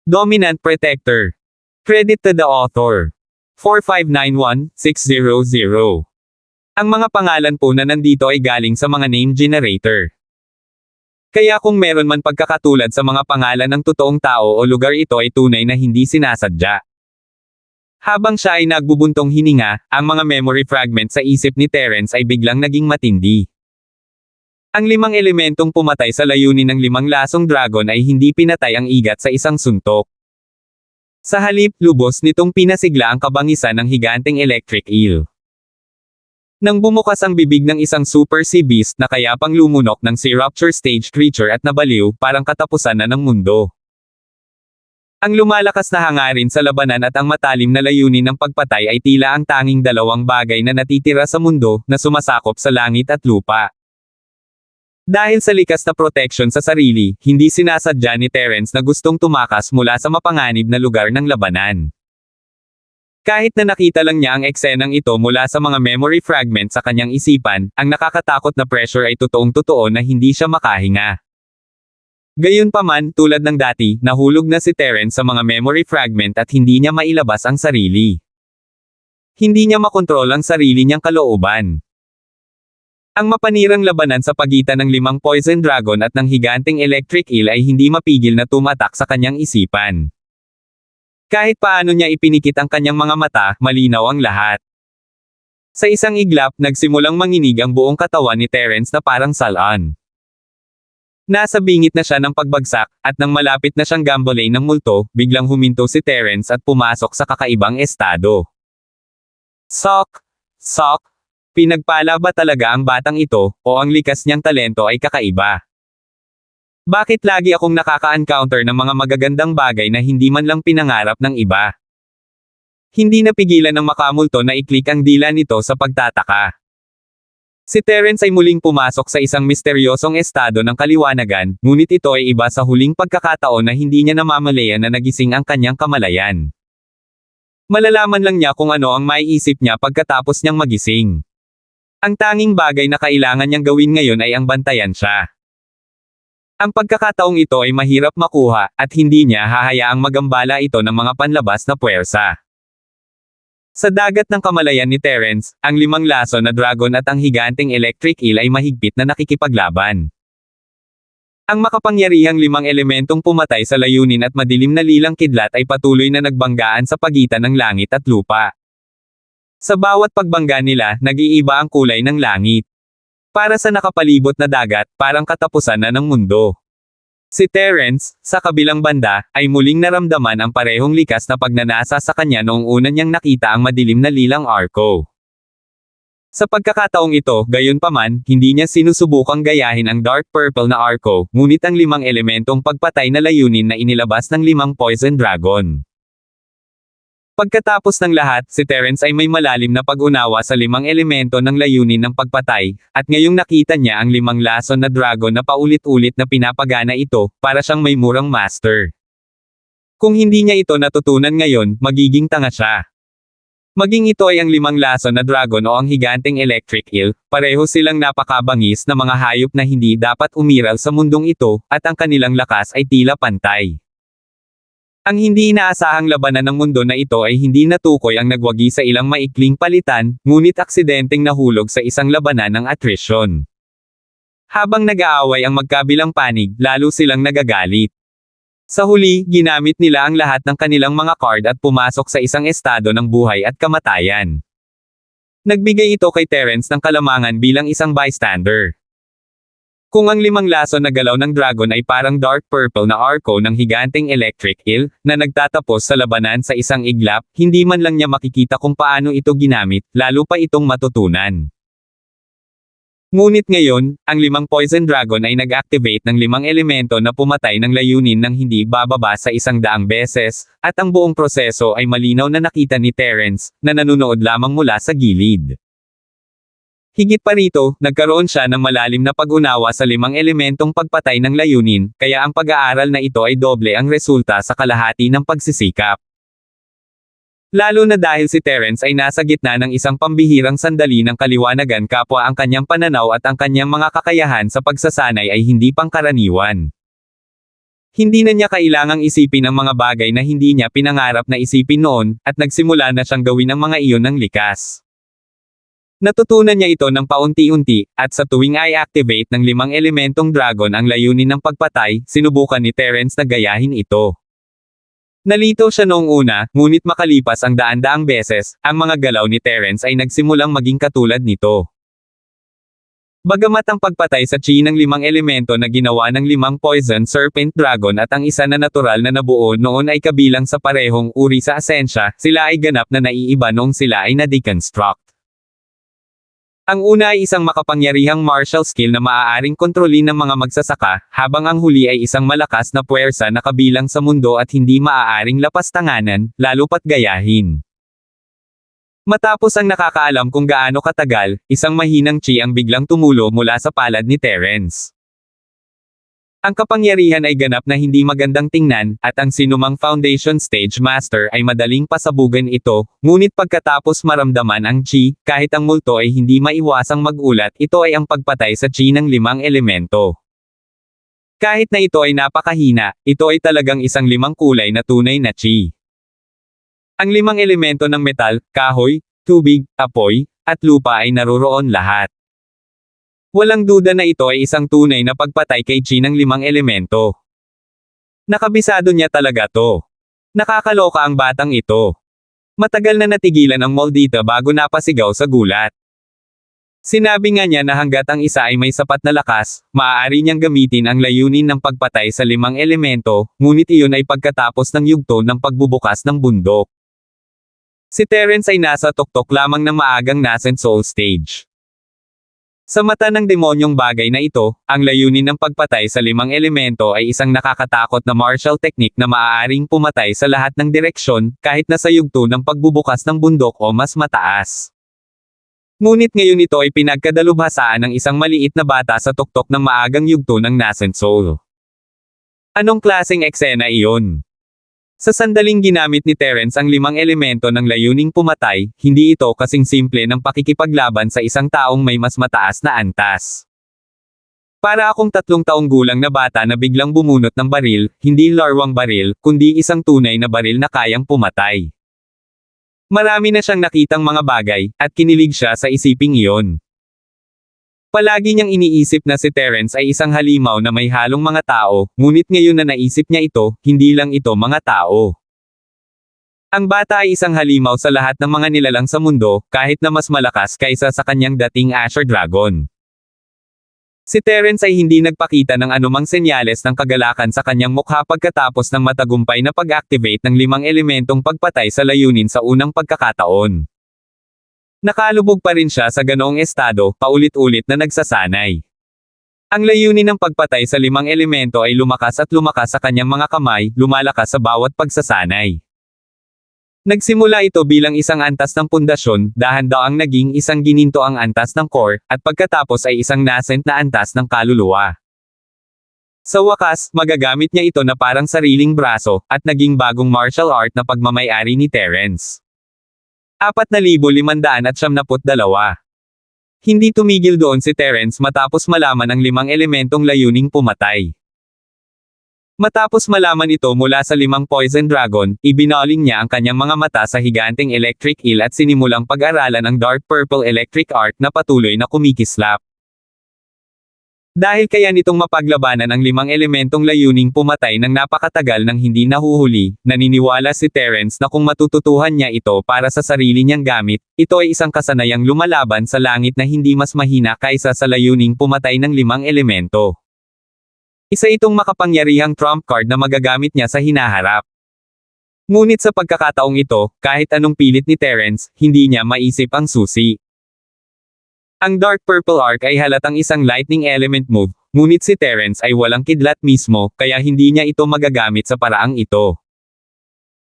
Dominant Protector. Credit to the author. 4591600. Ang mga pangalan po na nandito ay galing sa mga name generator. Kaya kung meron man pagkakatulad sa mga pangalan ng totoong tao o lugar, ito ay tunay na hindi sinasadya. Habang siya ay nagbubuntong hininga, ang mga memory fragment sa isip ni Terence ay biglang naging matindi. Ang 5 elementong pumatay sa layunin ng 5 lasong dragon ay hindi pinatay ang igat sa isang suntok. Sa halip, lubos nitong pinasigla ang kabangisan ng higanteng electric eel. Nang bumukas ang bibig ng isang super sea beast na kaya pang lumunok ng sea rupture stage creature at nabaliw, parang katapusan na ng mundo. Ang lumalakas na hangarin sa labanan at ang matalim na layunin ng pagpatay ay tila ang tanging dalawang bagay na natitira sa mundo na sumasakop sa langit at lupa. Dahil sa likas na protection sa sarili, hindi sinasadya ni Terence na gustong tumakas mula sa mapanganib na lugar ng labanan. Kahit na nakita lang niya ang eksenang ito mula sa mga memory fragment sa kanyang isipan, ang nakakatakot na pressure ay totoong-totoo na hindi siya makahinga. Gayunpaman, tulad ng dati, nahulog na si Terence sa mga memory fragment at hindi niya mailabas ang sarili. Hindi niya makontrol ang sarili niyang kalooban. Ang mapanirang labanan sa pagitan ng 5 poison dragon at ng higanteng electric eel ay hindi mapigil na tumatak sa kanyang isipan. Kahit paano niya ipinikit ang kanyang mga mata, malinaw ang lahat. Sa isang iglap, nagsimulang manginig ang buong katawan ni Terence na parang salan. Nasa bingit na siya ng pagbagsak, at nang malapit na siyang gambolain ng multo, biglang huminto si Terence at pumasok sa kakaibang estado. Sok! Sok! Pinagpala ba talaga ang batang ito, o ang likas niyang talento ay kakaiba? Bakit lagi akong nakaka-encounter ng mga magagandang bagay na hindi man lang pinangarap ng iba? Hindi napigilan ng makamulto na i-click ang dila nito sa pagtataka. Si Terence ay muling pumasok sa isang misteryosong estado ng kaliwanagan, ngunit ito ay iba sa huling pagkakataon na hindi niya namamalayan na nagising ang kanyang kamalayan. Malalaman lang niya kung ano ang maiisip niya pagkatapos niyang magising. Ang tanging bagay na kailangan niyang gawin ngayon ay ang bantayan siya. Ang pagkakataong ito ay mahirap makuha, at hindi niya hahayaang magambala ito ng mga panlabas na puwersa. Sa dagat ng kamalayan ni Terence, ang 5 laso na dragon at ang higanteng electric eel ay mahigpit na nakikipaglaban. Ang makapangyarihang 5 elementong pumatay sa layunin at madilim na lilang kidlat ay patuloy na nagbanggaan sa pagitan ng langit at lupa. Sa bawat pagbangga nila, nag-iiba ang kulay ng langit. Para sa nakapalibot na dagat, parang katapusan na ng mundo. Si Terence, sa kabilang banda, ay muling naramdaman ang parehong likas na pagnanasa sa kanya noong una niyang nakita ang madilim na lilang arco. Sa pagkakataong ito, gayunpaman, hindi niya sinusubukang gayahin ang dark purple na arco, ngunit ang 5 elementong pagpatay na layunin na inilabas ng 5 poison dragon. Pagkatapos ng lahat, si Terence ay may malalim na pag-unawa sa 5 elemento ng layunin ng pagpatay, at ngayong nakita niya ang 5 lason na dragon na paulit-ulit na pinapagana ito, para siyang may murang master. Kung hindi niya ito natutunan ngayon, magiging tanga siya. Maging ito ay ang 5 lason na dragon o ang higanteng electric eel, pareho silang napakabangis na mga hayop na hindi dapat umiral sa mundong ito, at ang kanilang lakas ay tila pantay. Ang hindi inaasahang labanan ng mundo na ito ay hindi natukoy ang nagwagi sa ilang maikling palitan, ngunit aksidenteng nahulog sa isang labanan ng attrition. Habang nag-aaway ang magkabilang panig, lalo silang nagagalit. Sa huli, ginamit nila ang lahat ng kanilang mga card at pumasok sa isang estado ng buhay at kamatayan. Nagbigay ito kay Terence ng kalamangan bilang isang bystander. Kung ang 5 laso na galaw ng dragon ay parang dark purple na arco ng higanteng electric eel, na nagtatapos sa labanan sa isang iglap, hindi man lang niya makikita kung paano ito ginamit, lalo pa itong matutunan. Ngunit ngayon, ang 5 poison dragon ay nag-activate ng 5 elemento na pumatay ng layunin ng hindi bababa sa 100 beses, at ang buong proseso ay malinaw na nakita ni Terence, na nanunood lamang mula sa gilid. Higit pa rito, nagkaroon siya ng malalim na pag-unawa sa 5 elementong pagpatay ng layunin, kaya ang pag-aaral na ito ay doble ang resulta sa kalahati ng pagsisikap. Lalo na dahil si Terence ay nasa gitna ng isang pambihirang sandali ng kaliwanagan, kapwa ang kanyang pananaw at ang kanyang mga kakayahan sa pagsasanay ay hindi pangkaraniwan. Hindi na niya kailangang isipin ang mga bagay na hindi niya pinangarap na isipin noon, at nagsimula na siyang gawin ang mga iyon ng likas. Natutunan niya ito ng paunti-unti, at sa tuwing i-activate ng 5 elementong dragon ang layunin ng pagpatay, sinubukan ni Terence na gayahin ito. Nalito siya noong una, ngunit makalipas ang daan-daang beses, ang mga galaw ni Terence ay nagsimulang maging katulad nito. Bagamat ang pagpatay sa chi ng 5 elemento na ginawa ng 5 poison serpent dragon at ang isa na natural na nabuo noon ay kabilang sa parehong uri sa asensya, sila ay ganap na naiiba noong sila ay na-deconstruct. Ang una ay isang makapangyarihang martial skill na maaaring kontrolin ng mga magsasaka, habang ang huli ay isang malakas na puwersa na kabilang sa mundo at hindi maaaring lapastanganan, lalo pat gayahin. Matapos ang nakakaalam kung gaano katagal, isang mahinang chi ang biglang tumulo mula sa palad ni Terence. Ang kapangyarihan ay ganap na hindi magandang tingnan, at ang sinumang Foundation Stage Master ay madaling pasabugan ito, ngunit pagkatapos maramdaman ang chi, kahit ang multo ay hindi maiwasang magulat, ito ay ang pagpatay sa chi ng 5 elemento. Kahit na ito ay napakahina, ito ay talagang isang 5 kulay na tunay na chi. Ang 5 elemento ng metal, kahoy, tubig, apoy, at lupa ay naroroon lahat. Walang duda na ito ay isang tunay na pagpatay kay chi ng 5 elemento. Nakabisado niya talaga to. Nakakaloka ang batang ito. Matagal na natigilan ang Moldita bago napasigaw sa gulat. Sinabi nga niya na hanggat ang isa ay may sapat na lakas, maaari niyang gamitin ang layunin ng pagpatay sa 5 elemento, ngunit iyon ay pagkatapos ng yugto ng pagbubukas ng bundok. Si Terence ay nasa tuktok lamang ng maagang nascent soul stage. Sa mata ng demonyong bagay na ito, ang layunin ng pagpatay sa 5 elemento ay isang nakakatakot na martial technique na maaaring pumatay sa lahat ng direksyon, kahit na sa yugto ng pagbubukas ng bundok o mas mataas. Ngunit ngayon ito ay pinagkadalubhasaan ng isang maliit na bata sa tuktok ng maagang yugto ng nascent soul. Anong klaseng eksena iyon? Sa sandaling ginamit ni Terence ang 5 elemento ng layuning pumatay, hindi ito kasing simple ng pakikipaglaban sa isang taong may mas mataas na antas. Para akong 3 taong gulang na bata na biglang bumunot ng baril, hindi larwang baril, kundi isang tunay na baril na kayang pumatay. Marami na siyang nakitang mga bagay, at kinilig siya sa isiping iyon. Palagi niyang iniisip na si Terence ay isang halimaw na may halong mga tao, ngunit ngayon na naisip niya ito, hindi lang ito mga tao. Ang bata ay isang halimaw sa lahat ng mga nilalang sa mundo, kahit na mas malakas kaysa sa kanyang dating Asher Dragon. Si Terence ay hindi nagpakita ng anumang senyales ng kagalakan sa kanyang mukha pagkatapos ng matagumpay na pag-activate ng 5 elementong pagpatay sa layunin sa unang pagkakataon. Nakalubog pa rin siya sa ganoong estado, paulit-ulit na nagsasanay. Ang layunin ng pagpatay sa 5 elemento ay lumakas at lumakas sa kanyang mga kamay, lumalakas sa bawat pagsasanay. Nagsimula ito bilang isang antas ng pundasyon, dahan-daang naging isang gininto ang antas ng core, at pagkatapos ay isang nascent na antas ng kaluluwa. Sa wakas, magagamit niya ito na parang sariling braso, at naging bagong martial art na pagmamay-ari ni Terence. 4,572. Hindi tumigil doon si Terence matapos malaman ang 5 elementong layuning pumatay. Matapos malaman ito mula sa 5 poison dragon, ibinaling niya ang kanyang mga mata sa higanteng electric eel at sinimulang pag-aralan ang dark purple electric arc na patuloy na kumikislap. Dahil kaya nitong mapaglabanan ang 5 elementong layuning pumatay ng napakatagal nang hindi nahuhuli, naniniwala si Terence na kung matututuhan niya ito para sa sarili niyang gamit, ito ay isang kasanayang lumalaban sa langit na hindi mas mahina kaysa sa layuning pumatay ng 5 elemento. Isa itong makapangyarihang trump card na magagamit niya sa hinaharap. Ngunit sa pagkakataong ito, kahit anong pilit ni Terence, hindi niya maisip ang susi. Ang Dark Purple Arc ay halatang isang lightning element move, ngunit si Terence ay walang kidlat mismo, kaya hindi niya ito magagamit sa paraang ito.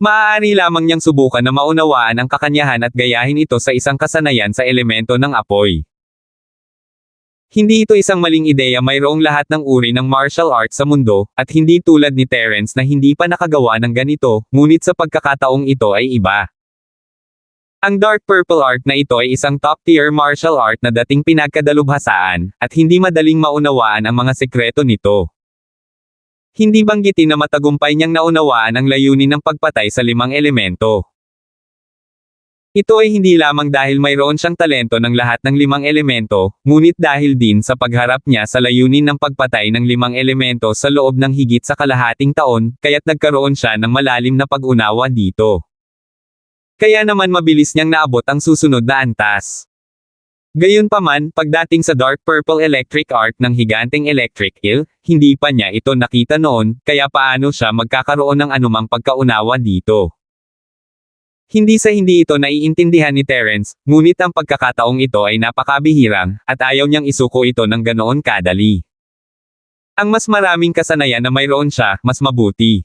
Maaari lamang niyang subukan na maunawaan ang kakanyahan at gayahin ito sa isang kasanayan sa elemento ng apoy. Hindi ito isang maling ideya, mayroong lahat ng uri ng martial arts sa mundo, at hindi tulad ni Terence na hindi pa nakagawa ng ganito, ngunit sa pagkakataong ito ay iba. Ang Dark Purple Art na ito ay isang top-tier martial art na dating pinagkadalubhasaan, at hindi madaling maunawaan ang mga sekreto nito. Hindi banggitin na matagumpay niyang naunawaan ang layunin ng pagpatay sa 5 elemento. Ito ay hindi lamang dahil mayroon siyang talento ng lahat ng 5 elemento, ngunit dahil din sa pagharap niya sa layunin ng pagpatay ng 5 elemento sa loob ng higit sa kalahating taon, kaya't nagkaroon siya ng malalim na pag-unawa dito. Kaya naman mabilis niyang naabot ang susunod na antas. Gayunpaman, pagdating sa Dark Purple Electric Arc ng higanteng Electric Eel, hindi pa niya ito nakita noon, kaya paano siya magkakaroon ng anumang pagkaunawa dito? Hindi sa hindi ito naiintindihan ni Terence, ngunit ang pagkakataong ito ay napakabihirang, at ayaw niyang isuko ito ng ganoon kadali. Ang mas maraming kasanayan na mayroon siya, mas mabuti.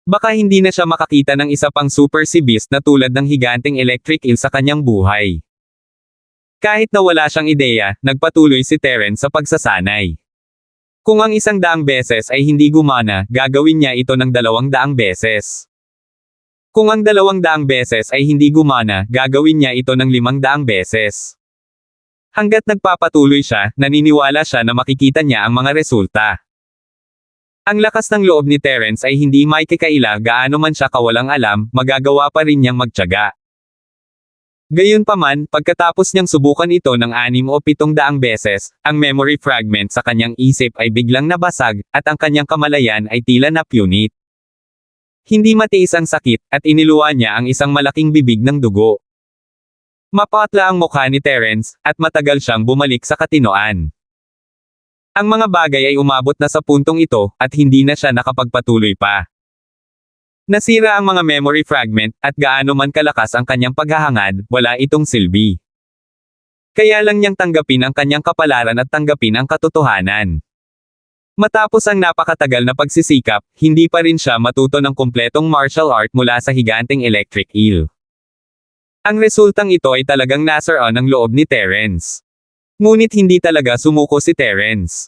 Baka hindi na siya makakita ng isa pang super sea beast na tulad ng higanteng Electric Eel sa kanyang buhay. Kahit na wala siyang ideya, nagpatuloy si Terence sa pagsasanay. Kung ang 100 beses ay hindi gumana, gagawin niya ito ng 200 beses. Kung ang 200 beses ay hindi gumana, gagawin niya ito ng 500 beses. Hanggat nagpapatuloy siya, naniniwala siya na makikita niya ang mga resulta. Ang lakas ng loob ni Terence ay hindi maikikaila gaano man siya kawalang alam, magagawa pa rin niyang magtiyaga. Gayunpaman, pagkatapos niyang subukan ito ng 6 o 700 beses, ang memory fragment sa kanyang isip ay biglang nabasag, at ang kanyang kamalayan ay tila napunit. Hindi matiis ang sakit, at iniluwa niya ang isang malaking bibig ng dugo. Mapatla ang mukha ni Terence, at matagal siyang bumalik sa katinoan. Ang mga bagay ay umabot na sa puntong ito, at hindi na siya nakapagpatuloy pa. Nasira ang mga memory fragment, at gaano man kalakas ang kanyang paghahangad, wala itong silbi. Kaya lang niyang tanggapin ang kanyang kapalaran at tanggapin ang katotohanan. Matapos ang napakatagal na pagsisikap, hindi pa rin siya matuto ng kumpletong martial art mula sa higanteng Electric Eel. Ang resultang ito ay talagang nasaran ang loob ni Terence. Ngunit hindi talaga sumuko si Terence.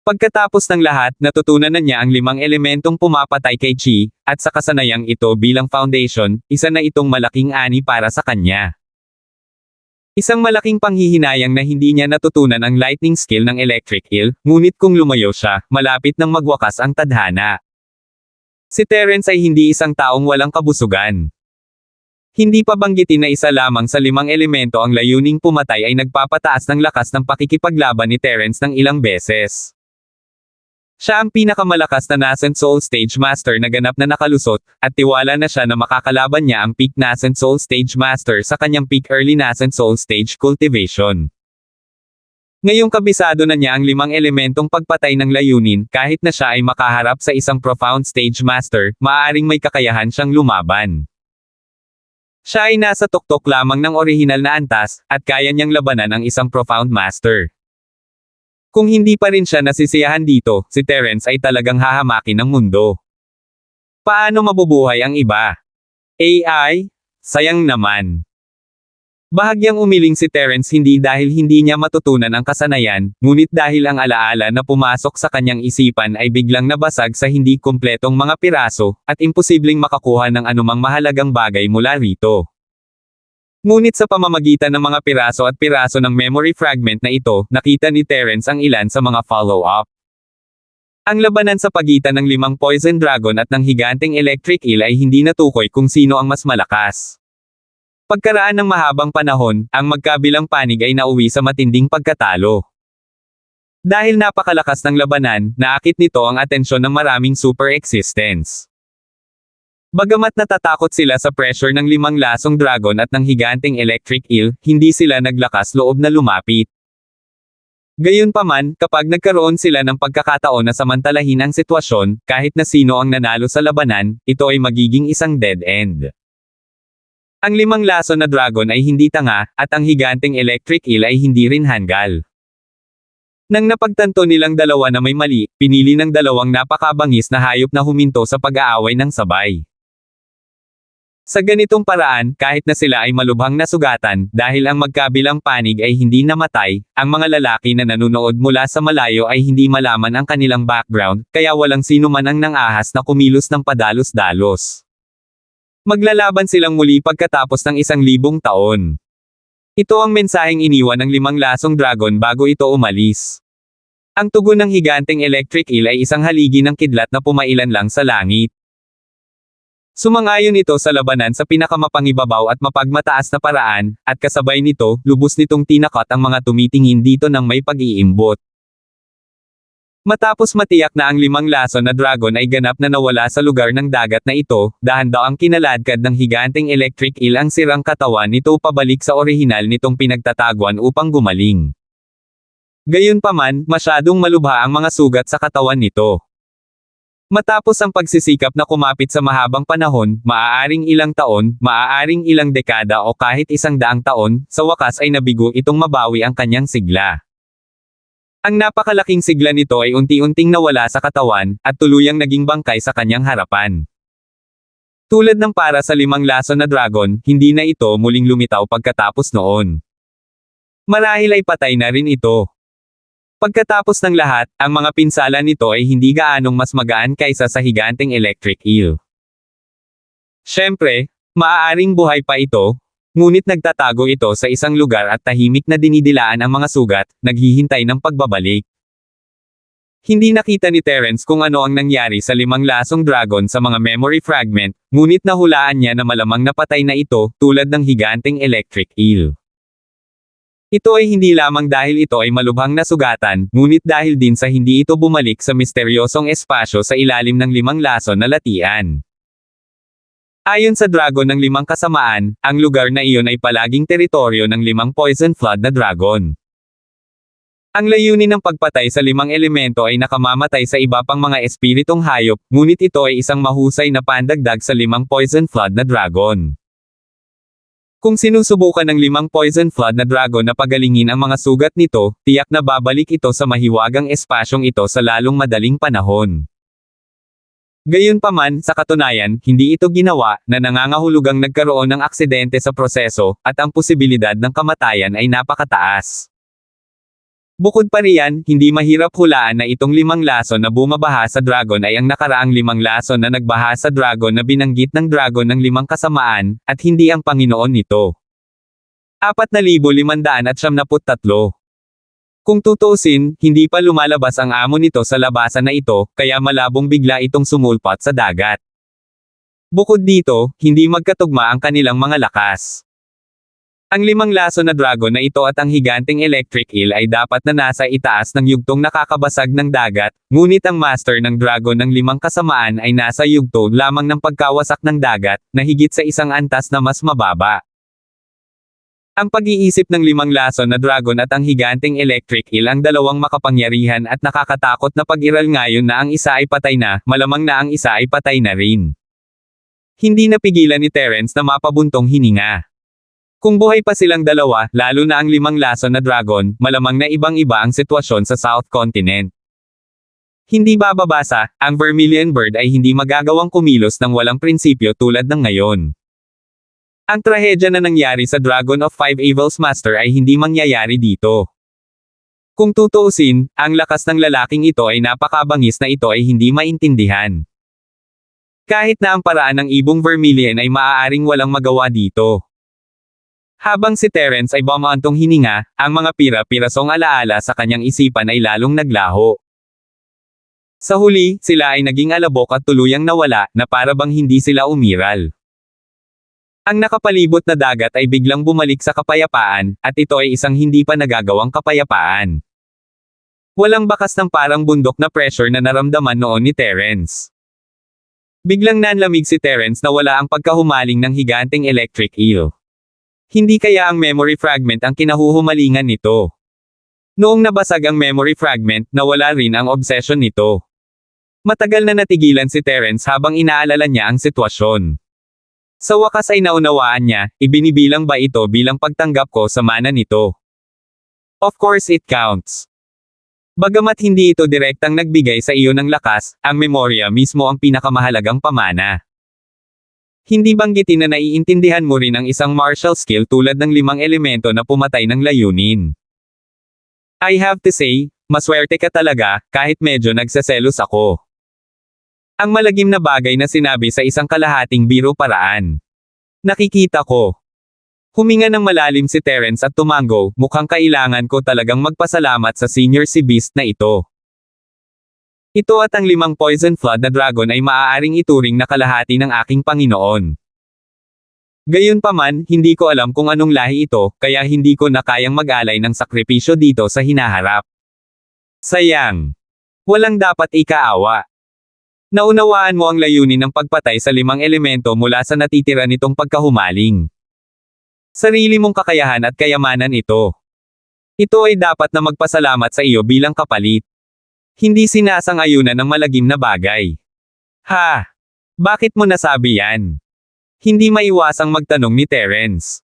Pagkatapos ng lahat, natutunan na niya ang 5 elementong pumapatay kay Chi, at sa kasanayang ito bilang foundation, isa na itong malaking ani para sa kanya. Isang malaking panghihinayang na hindi niya natutunan ang lightning skill ng Electric Eel, ngunit kung lumayo siya, malapit nang magwakas ang tadhana. Si Terence ay hindi isang taong walang kabusugan. Hindi pa banggitin na isa lamang sa 5 elemento ang layuning pumatay ay nagpapataas ng lakas ng pakikipaglaban ni Terence ng ilang beses. Siya ang pinakamalakas na Nascent Soul Stage Master na ganap na nakalusot, at tiwala na siya na makakalaban niya ang Peak Nascent Soul Stage Master sa kanyang Peak Early Nascent Soul Stage Cultivation. Ngayong kabisado na niya ang 5 elementong pagpatay ng layunin, kahit na siya ay makaharap sa isang Profound Stage Master, maaaring may kakayahan siyang lumaban. Siya ay nasa tuktok lamang ng orihinal na antas, at kaya niyang labanan ang isang Profound Master. Kung hindi pa rin siya nasisiyahan dito, si Terence ay talagang hahamakin ng mundo. Paano mabubuhay ang iba? AI? Sayang naman. Bahagyang umiling si Terence hindi dahil hindi niya matutunan ang kasanayan, ngunit dahil ang alaala na pumasok sa kanyang isipan ay biglang nabasag sa hindi kumpletong mga piraso, at imposibleng makakuha ng anumang mahalagang bagay mula rito. Ngunit sa pamamagitan ng mga piraso at piraso ng memory fragment na ito, nakita ni Terence ang ilan sa mga follow-up. Ang labanan sa pagitan ng 5 Poison Dragon at ng higanteng Electric Eel ay hindi natukoy kung sino ang mas malakas. Pagkaraan ng mahabang panahon, ang magkabilang panig ay nauwi sa matinding pagkatalo. Dahil napakalakas ng labanan, naakit nito ang atensyon ng maraming super existence. Bagamat natatakot sila sa pressure ng 5 lasong dragon at ng higanteng Electric Eel, hindi sila naglakas loob na lumapit. Gayunpaman, kapag nagkaroon sila ng pagkakataon na samantalahin ang sitwasyon, kahit na sino ang nanalo sa labanan, ito ay magiging isang dead end. Ang 5 laso na dragon ay hindi tanga, at ang higanteng Electric Eel ay hindi rin hanggal. Nang napagtanto nilang dalawa na may mali, pinili ng dalawang napakabangis na hayop na huminto sa pag-aaway ng sabay. Sa ganitong paraan, kahit na sila ay malubhang nasugatan, dahil ang magkabilang panig ay hindi namatay, ang mga lalaki na nanunood mula sa malayo ay hindi malaman ang kanilang background, kaya walang sino man ang nangahas na kumilos ng padalos-dalos. Maglalaban silang muli pagkatapos ng 1,000 taon. Ito ang mensaheng iniwan ng 5 lasong dragon bago ito umalis. Ang tugon ng higanteng electric eel ay isang haligi ng kidlat na pumailan lang sa langit. Sumang-ayon ito sa labanan sa pinakamapangibabaw at mapagmataas na paraan, at kasabay nito, lubos nitong tinakot ang mga tumitingin dito ng may pag-iimbot. Matapos matiyak na ang 5 lason na dragon ay ganap na nawala sa lugar ng dagat na ito, dahan-daang kinaladkad ng higanteng electric eel ang sirang katawan nito pabalik sa orihinal nitong pinagtataguan upang gumaling. Gayunpaman, masyadong malubha ang mga sugat sa katawan nito. Matapos ang pagsisikap na kumapit sa mahabang panahon, maaaring ilang taon, maaaring ilang dekada o kahit 100 taon, sa wakas ay nabigo itong mabawi ang kanyang sigla. Ang napakalaking sigla nito ay unti-unting nawala sa katawan, at tuluyang naging bangkay sa kanyang harapan. Tulad ng para sa 5 lason na dragon, hindi na ito muling lumitaw pagkatapos noon. Marahil ay patay na rin ito. Pagkatapos ng lahat, ang mga pinsala nito ay hindi gaanong mas magaan kaysa sa higanteng electric eel. Siyempre, maaaring buhay pa ito, ngunit nagtatago ito sa isang lugar at tahimik na dinidilaan ang mga sugat, naghihintay ng pagbabalik. Hindi nakita ni Terence kung ano ang nangyari sa 5 lasong dragon sa mga memory fragment, ngunit nahulaan niya na malamang napatay na ito, tulad ng higanteng electric eel. Ito ay hindi lamang dahil ito ay malubhang nasugatan, ngunit dahil din sa hindi ito bumalik sa misteryosong espasyo sa ilalim ng 5 lason na latian. Ayon sa dragon ng 5 kasamaan, ang lugar na iyon ay palaging teritoryo ng 5 poison flood na dragon. Ang layunin ng pagpatay sa 5 elemento ay nakamamatay sa iba pang mga espiritong hayop, ngunit ito ay isang mahusay na pandagdag sa 5 poison flood na dragon. Kung sinusubukan ng 5 poison flood na dragon na pagalingin ang mga sugat nito, tiyak na babalik ito sa mahiwagang espasyong ito sa lalong madaling panahon. Gayunpaman, sa katunayan, hindi ito ginawa, na nangangahulugang nagkaroon ng aksidente sa proseso, at ang posibilidad ng kamatayan ay napakataas. Bukod pa riyan, hindi mahirap hulaan na itong 5 lason na bumabaha sa dragon ay ang nakaraang 5 lason na nagbaha sa dragon na binanggit ng dragon ng 5 kasamaan, at hindi ang Panginoon nito. 4,573. Kung tutuusin, hindi pa lumalabas ang amo nito sa labasan na ito, kaya malabong bigla itong sumulpat sa dagat. Bukod dito, hindi magkatugma ang kanilang mga lakas. Ang 5 lason na dragon na ito at ang higanteng electric eel ay dapat na nasa itaas ng yugtong nakakabasag ng dagat, ngunit ang master ng dragon ng 5 kasamaan ay nasa yugto lamang ng pagkawasak ng dagat, na higit sa 1 antas na mas mababa. Ang pag-iisip ng 5 lason na dragon at ang higanteng electric eel ang dalawang makapangyarihan at nakakatakot na pag-iral ngayon na ang isa ay patay na, malamang na ang isa ay patay na rin. Hindi napigilan ni Terence na mapabuntong hininga. Kung buhay pa silang dalawa, lalo na ang 5 lason na dragon, malamang na ibang-iba ang sitwasyon sa South Continent. Hindi bababasa, ang Vermilion Bird ay hindi magagawang kumilos ng walang prinsipyo tulad ng ngayon. Ang trahedya na nangyari sa Dragon of Five Evils Master ay hindi mangyayari dito. Kung tutuusin, ang lakas ng lalaking ito ay napakabangis na ito ay hindi maintindihan. Kahit na ang paraan ng ibong Vermilion ay maaaring walang magawa dito. Habang si Terence ay bumaantong hininga, ang mga pira-pirasong alaala sa kanyang isipan ay lalong naglaho. Sa huli, sila ay naging alabok at tuluyang nawala, na para bang hindi sila umiral. Ang nakapalibot na dagat ay biglang bumalik sa kapayapaan, at ito ay isang hindi pa nagagawang kapayapaan. Walang bakas ng parang bundok na pressure na naramdaman noon ni Terence. Biglang nanlamig si Terence na wala ang pagkahumaling ng higanteng electric eel. Hindi kaya ang memory fragment ang kinahuhumalingan nito. Noong nabasag ang memory fragment, nawala rin ang obsession nito. Matagal na natigilan si Terence habang inaalala niya ang sitwasyon. Sa wakas ay naunawaan niya, ibinibilang ba ito bilang pagtanggap ko sa mana nito? Of course it counts. Bagamat hindi ito direktang nagbigay sa iyo ng lakas, ang memorya mismo ang pinakamahalagang pamana. Hindi banggitin na naiintindihan mo rin ang isang martial skill tulad ng 5 elemento na pumatay ng layunin. I have to say, maswerte ka talaga, kahit medyo nagseselos ako. Ang malagim na bagay na sinabi sa isang kalahating biro paraan. Nakikita ko. Huminga ng malalim si Terence at tumango, mukhang kailangan ko talagang magpasalamat sa Senior Sea Beast na ito. Ito at ang 5 Poison Flood na dragon ay maaaring ituring na kalahati ng aking Panginoon. Gayunpaman, hindi ko alam kung anong lahi ito, kaya hindi ko na kayang mag-alay ng sakripisyo dito sa hinaharap. Sayang. Walang dapat ikaawa. Naunawaan mo ang layunin ng pagpatay sa 5 elemento mula sa natitira nitong pagkahumaling. Sarili mong kakayahan at kayamanan ito. Ito ay dapat na magpasalamat sa iyo bilang kapalit. Hindi sinasang-ayunan ng malagim na bagay. Ha? Bakit mo nasabi yan? Hindi maiwasang magtanong ni Terence.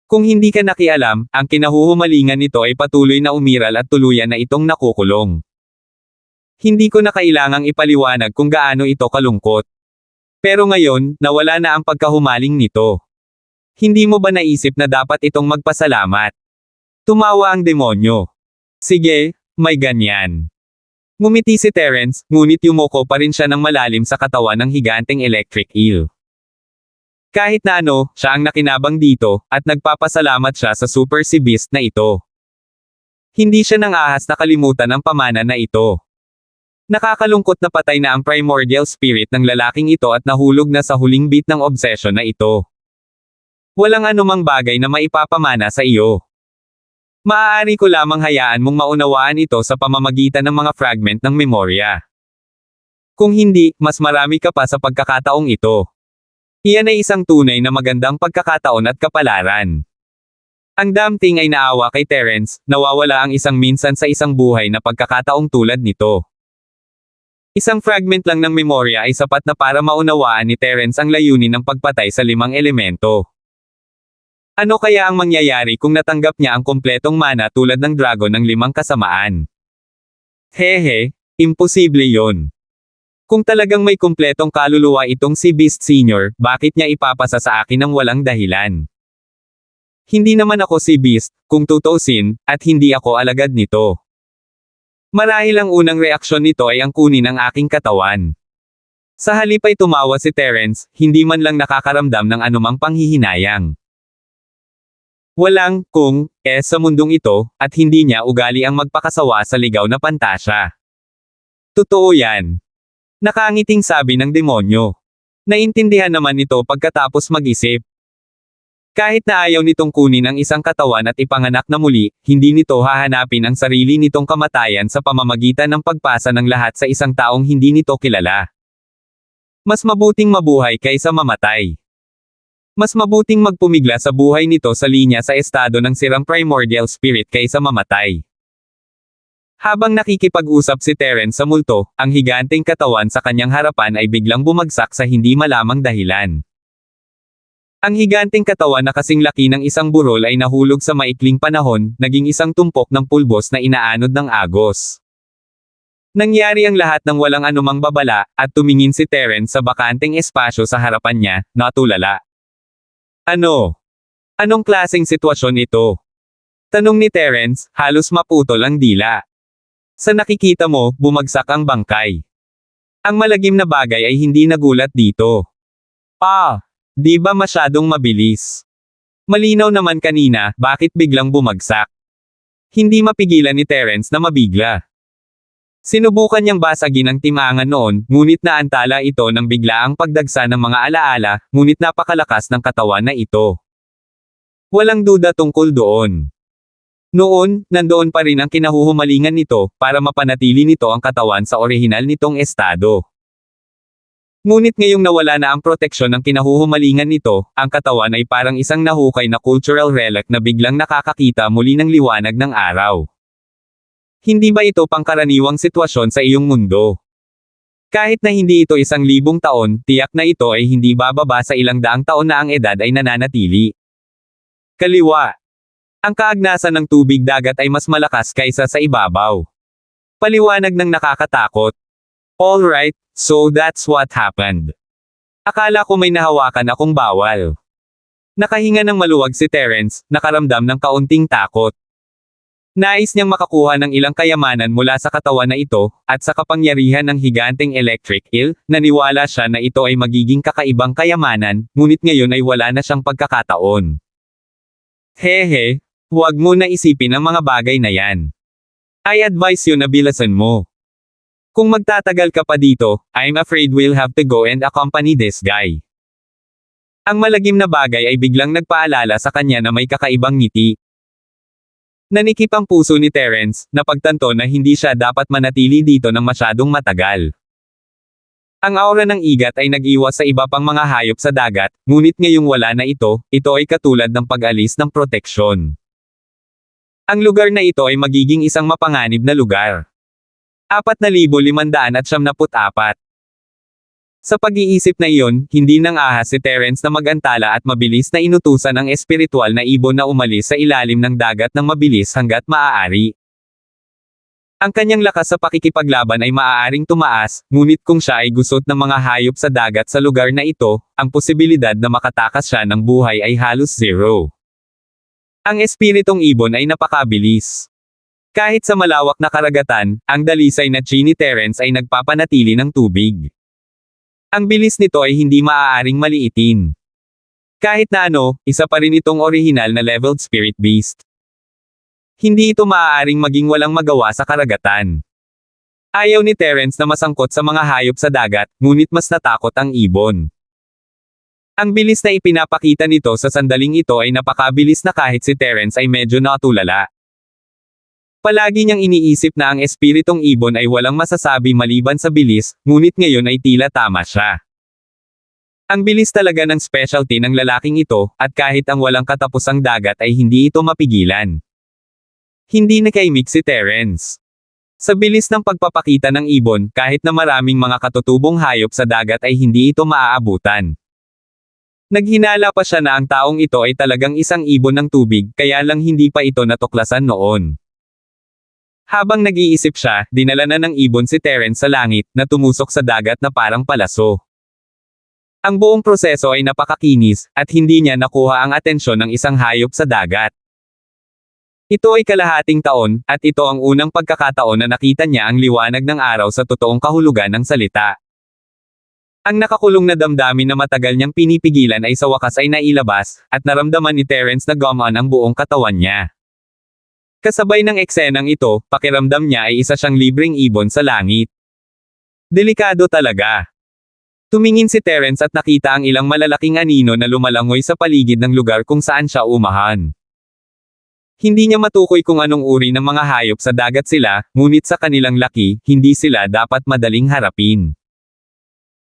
Kung hindi ka nakialam, ang kinahuhumalingan nito ay patuloy na umiral at tuluyan na itong nakukulong. Hindi ko na kailangang ipaliwanag kung gaano ito kalungkot. Pero ngayon, nawala na ang pagkahumaling nito. Hindi mo ba naisip na dapat itong magpasalamat? Tumawa ang demonyo. Sige, may ganyan. Ngumiti si Terence, ngunit yumuko pa rin siya ng malalim sa katawan ng higanteng electric eel. Kahit na ano, siya ang nakinabang dito, at nagpapasalamat siya sa Super Sea Beast na ito. Hindi siya nang ahas na kalimutan ang pamana na ito. Nakakalungkot na patay na ang primordial spirit ng lalaking ito at nahulog na sa huling beat ng obsession na ito. Walang anumang bagay na maipapamana sa iyo. Maaari ko lamang hayaan mong maunawaan ito sa pamamagitan ng mga fragment ng memorya. Kung hindi, mas marami ka pa sa pagkakataong ito. Iyan ay isang tunay na magandang pagkakataon at kapalaran. Ang damn thing ay naawa kay Terence, nawawala ang isang minsan sa isang buhay na pagkakataong tulad nito. Isang fragment lang ng memorya ay sapat na para maunawaan ni Terence ang layunin ng pagpatay sa 5 elemento. Ano kaya ang mangyayari kung natanggap niya ang kumpletong mana tulad ng dragon ng 5 kasamaan? Hehe, imposible yon. Kung talagang may kumpletong kaluluwa itong si Beast Senior, bakit niya ipapasa sa akin ng walang dahilan? Hindi naman ako si Beast, kung tutuusin, at hindi ako alagad nito. Marahil ang unang reaksyon nito ay ang kunin ang aking katawan. Sa halip ay tumawa si Terence, hindi man lang nakakaramdam ng anumang panghihinayang. Walang kung sa mundong ito, at hindi niya ugali ang magpakasawa sa ligaw na pantasya. Totoo yan. Nakangiting sabi ng demonyo. Naintindihan naman nito pagkatapos mag-isip. Kahit na ayaw nitong kunin ang isang katawan at ipanganak na muli, hindi nito hahanapin ang sarili nitong kamatayan sa pamamagitan ng pagpasa ng lahat sa isang taong hindi nito kilala. Mas mabuting mabuhay kaysa mamatay. Mas mabuting magpumigla sa buhay nito sa linya sa estado ng sirang primordial spirit kaysa mamatay. Habang nakikipag-usap si Terence sa multo, ang higanteng katawan sa kanyang harapan ay biglang bumagsak sa hindi malamang dahilan. Ang higanteng katawan na kasing laki ng isang burol ay nahulog sa maikling panahon, naging isang tumpok ng pulbos na inaanod ng agos. Nangyari ang lahat ng walang anumang babala, at tumingin si Terence sa bakanteng espasyo sa harapan niya, natulala. Ano? Anong klaseng sitwasyon ito? Tanong ni Terence, halos maputol ang dila. Sa nakikita mo, bumagsak ang bangkay. Ang malagim na bagay ay hindi nagulat dito. Di ba masyadong mabilis? Malinaw naman kanina, bakit biglang bumagsak? Hindi mapigilan ni Terence na mabigla. Sinubukan niyang basagin ang timangan noon, ngunit naantala ito ng biglaang pagdagsa ng mga alaala, ngunit napakalakas ng katawan na ito. Walang duda tungkol doon. Noon, nandoon pa rin ang kinahuhumalingan nito, para mapanatili nito ang katawan sa orihinal nitong estado. Ngunit ngayong nawala na ang proteksyon ng kinahuhumalingan nito, ang katawan ay parang isang nahukay na cultural relic na biglang nakakakita muli ng liwanag ng araw. Hindi ba ito pangkaraniwang sitwasyon sa iyong mundo? Kahit na hindi ito 1,000 taon, tiyak na ito ay hindi bababa sa ilang daang taon na ang edad ay nananatili. Kaliwa. Ang kaagnasan ng tubig dagat ay mas malakas kaysa sa ibabaw. Paliwanag ng nakakatakot. Alright, so that's what happened. Akala ko may nahawakan akong bawal. Nakahinga ng maluwag si Terence, nakaramdam ng kaunting takot. Nais niyang makakuha ng ilang kayamanan mula sa katawan na ito, at sa kapangyarihan ng higanteng electric eel, naniwala siya na ito ay magiging kakaibang kayamanan, ngunit ngayon ay wala na siyang pagkakataon. Hehe, huwag mo na isipin ang mga bagay na yan. I advise you na bilasan mo. Kung magtatagal ka pa dito, I'm afraid we'll have to go and accompany this guy. Ang malagim na bagay ay biglang nagpaalala sa kanya na may kakaibang ngiti. Nanikip ang puso ni Terence, napagtanto na hindi siya dapat manatili dito ng masyadong matagal. Ang aura ng igat ay nag-iwas sa iba pang mga hayop sa dagat, ngunit ngayong wala na ito ay katulad ng pag-alis ng proteksyon. Ang lugar na ito ay magiging isang mapanganib na lugar. 4,574. Sa pag-iisip na iyon, hindi nang ahas si Terence na magantala at mabilis na inutusan ang espiritual na ibon na umalis sa ilalim ng dagat ng mabilis hanggat maaari. Ang kanyang lakas sa pakikipaglaban ay maaaring tumaas, ngunit kung siya ay gusot ng mga hayop sa dagat sa lugar na ito, ang posibilidad na makatakas siya ng buhay ay halos zero. Ang espiritong ibon ay napakabilis. Kahit sa malawak na karagatan, ang dalisay na chi ni Terence ay nagpapanatili ng tubig. Ang bilis nito ay hindi maaaring maliitin. Kahit na isa pa rin itong orihinal na leveled spirit beast. Hindi ito maaaring maging walang magawa sa karagatan. Ayaw ni Terence na masangkot sa mga hayop sa dagat, ngunit mas natakot ang ibon. Ang bilis na ipinapakita nito sa sandaling ito ay napakabilis na kahit si Terence ay medyo natulala. Palagi niyang iniisip na ang espiritong ibon ay walang masasabi maliban sa bilis, ngunit ngayon ay tila tama siya. Ang bilis talaga ng specialty ng lalaking ito, at kahit ang walang katapusang dagat ay hindi ito mapigilan. Hindi nakaimik si Terence. Sa bilis ng pagpapakita ng ibon, kahit na maraming mga katutubong hayop sa dagat ay hindi ito maaabutan. Naghinala pa siya na ang taong ito ay talagang isang ibon ng tubig, kaya lang hindi pa ito natuklasan noon. Habang nag-iisip siya, dinala na ng ibon si Terence sa langit, na tumusok sa dagat na parang palaso. Ang buong proseso ay napakakinis, at hindi niya nakuha ang atensyon ng isang hayop sa dagat. Ito ay kalahating taon, at ito ang unang pagkakataon na nakita niya ang liwanag ng araw sa totoong kahulugan ng salita. Ang nakakulong na damdamin na matagal niyang pinipigilan ay sa wakas ay nailabas, at naramdaman ni Terence na gumaan ang buong katawan niya. Kasabay ng eksenang ito, pakiramdam niya ay isa siyang libreng ibon sa langit. Delikado talaga. Tumingin si Terence at nakita ang ilang malalaking anino na lumalangoy sa paligid ng lugar kung saan siya umahan. Hindi niya matukoy kung anong uri ng mga hayop sa dagat sila, ngunit sa kanilang laki, hindi sila dapat madaling harapin.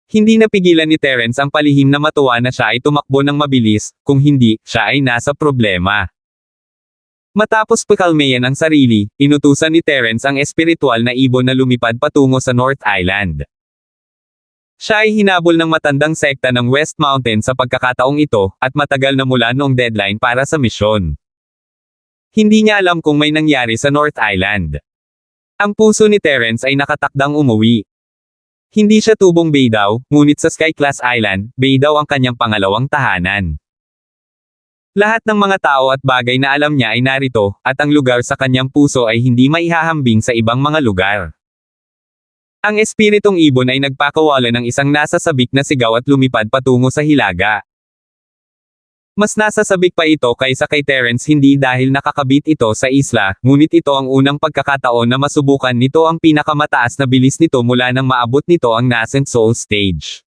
Hindi napigilan ni Terence ang palihim na matuwa na siya ay tumakbo ng mabilis, kung hindi, siya ay nasa problema. Matapos pakalmayan ang sarili, inutusan ni Terence ang espiritual na ibon na lumipad patungo sa North Island. Siya ay hinabol ng matandang sekta ng West Mountain sa pagkakataong ito, at matagal na mula noong deadline para sa misyon. Hindi niya alam kung may nangyari sa North Island. Ang puso ni Terence ay nakatakdang umuwi. Hindi siya tubong bay daw, ngunit sa Sky Class Island, bay daw ang kanyang pangalawang tahanan. Lahat ng mga tao at bagay na alam niya ay narito, at ang lugar sa kanyang puso ay hindi maihahambing sa ibang mga lugar. Ang espiritong ibon ay nagpakawala ng isang nasasabik na sigaw at lumipad patungo sa hilaga. Mas nasasabik pa ito kaysa kay Terence hindi dahil nakakabit ito sa isla, ngunit ito ang unang pagkakataon na masubukan nito ang pinakamataas na bilis nito mula nang maabot nito ang nascent soul stage.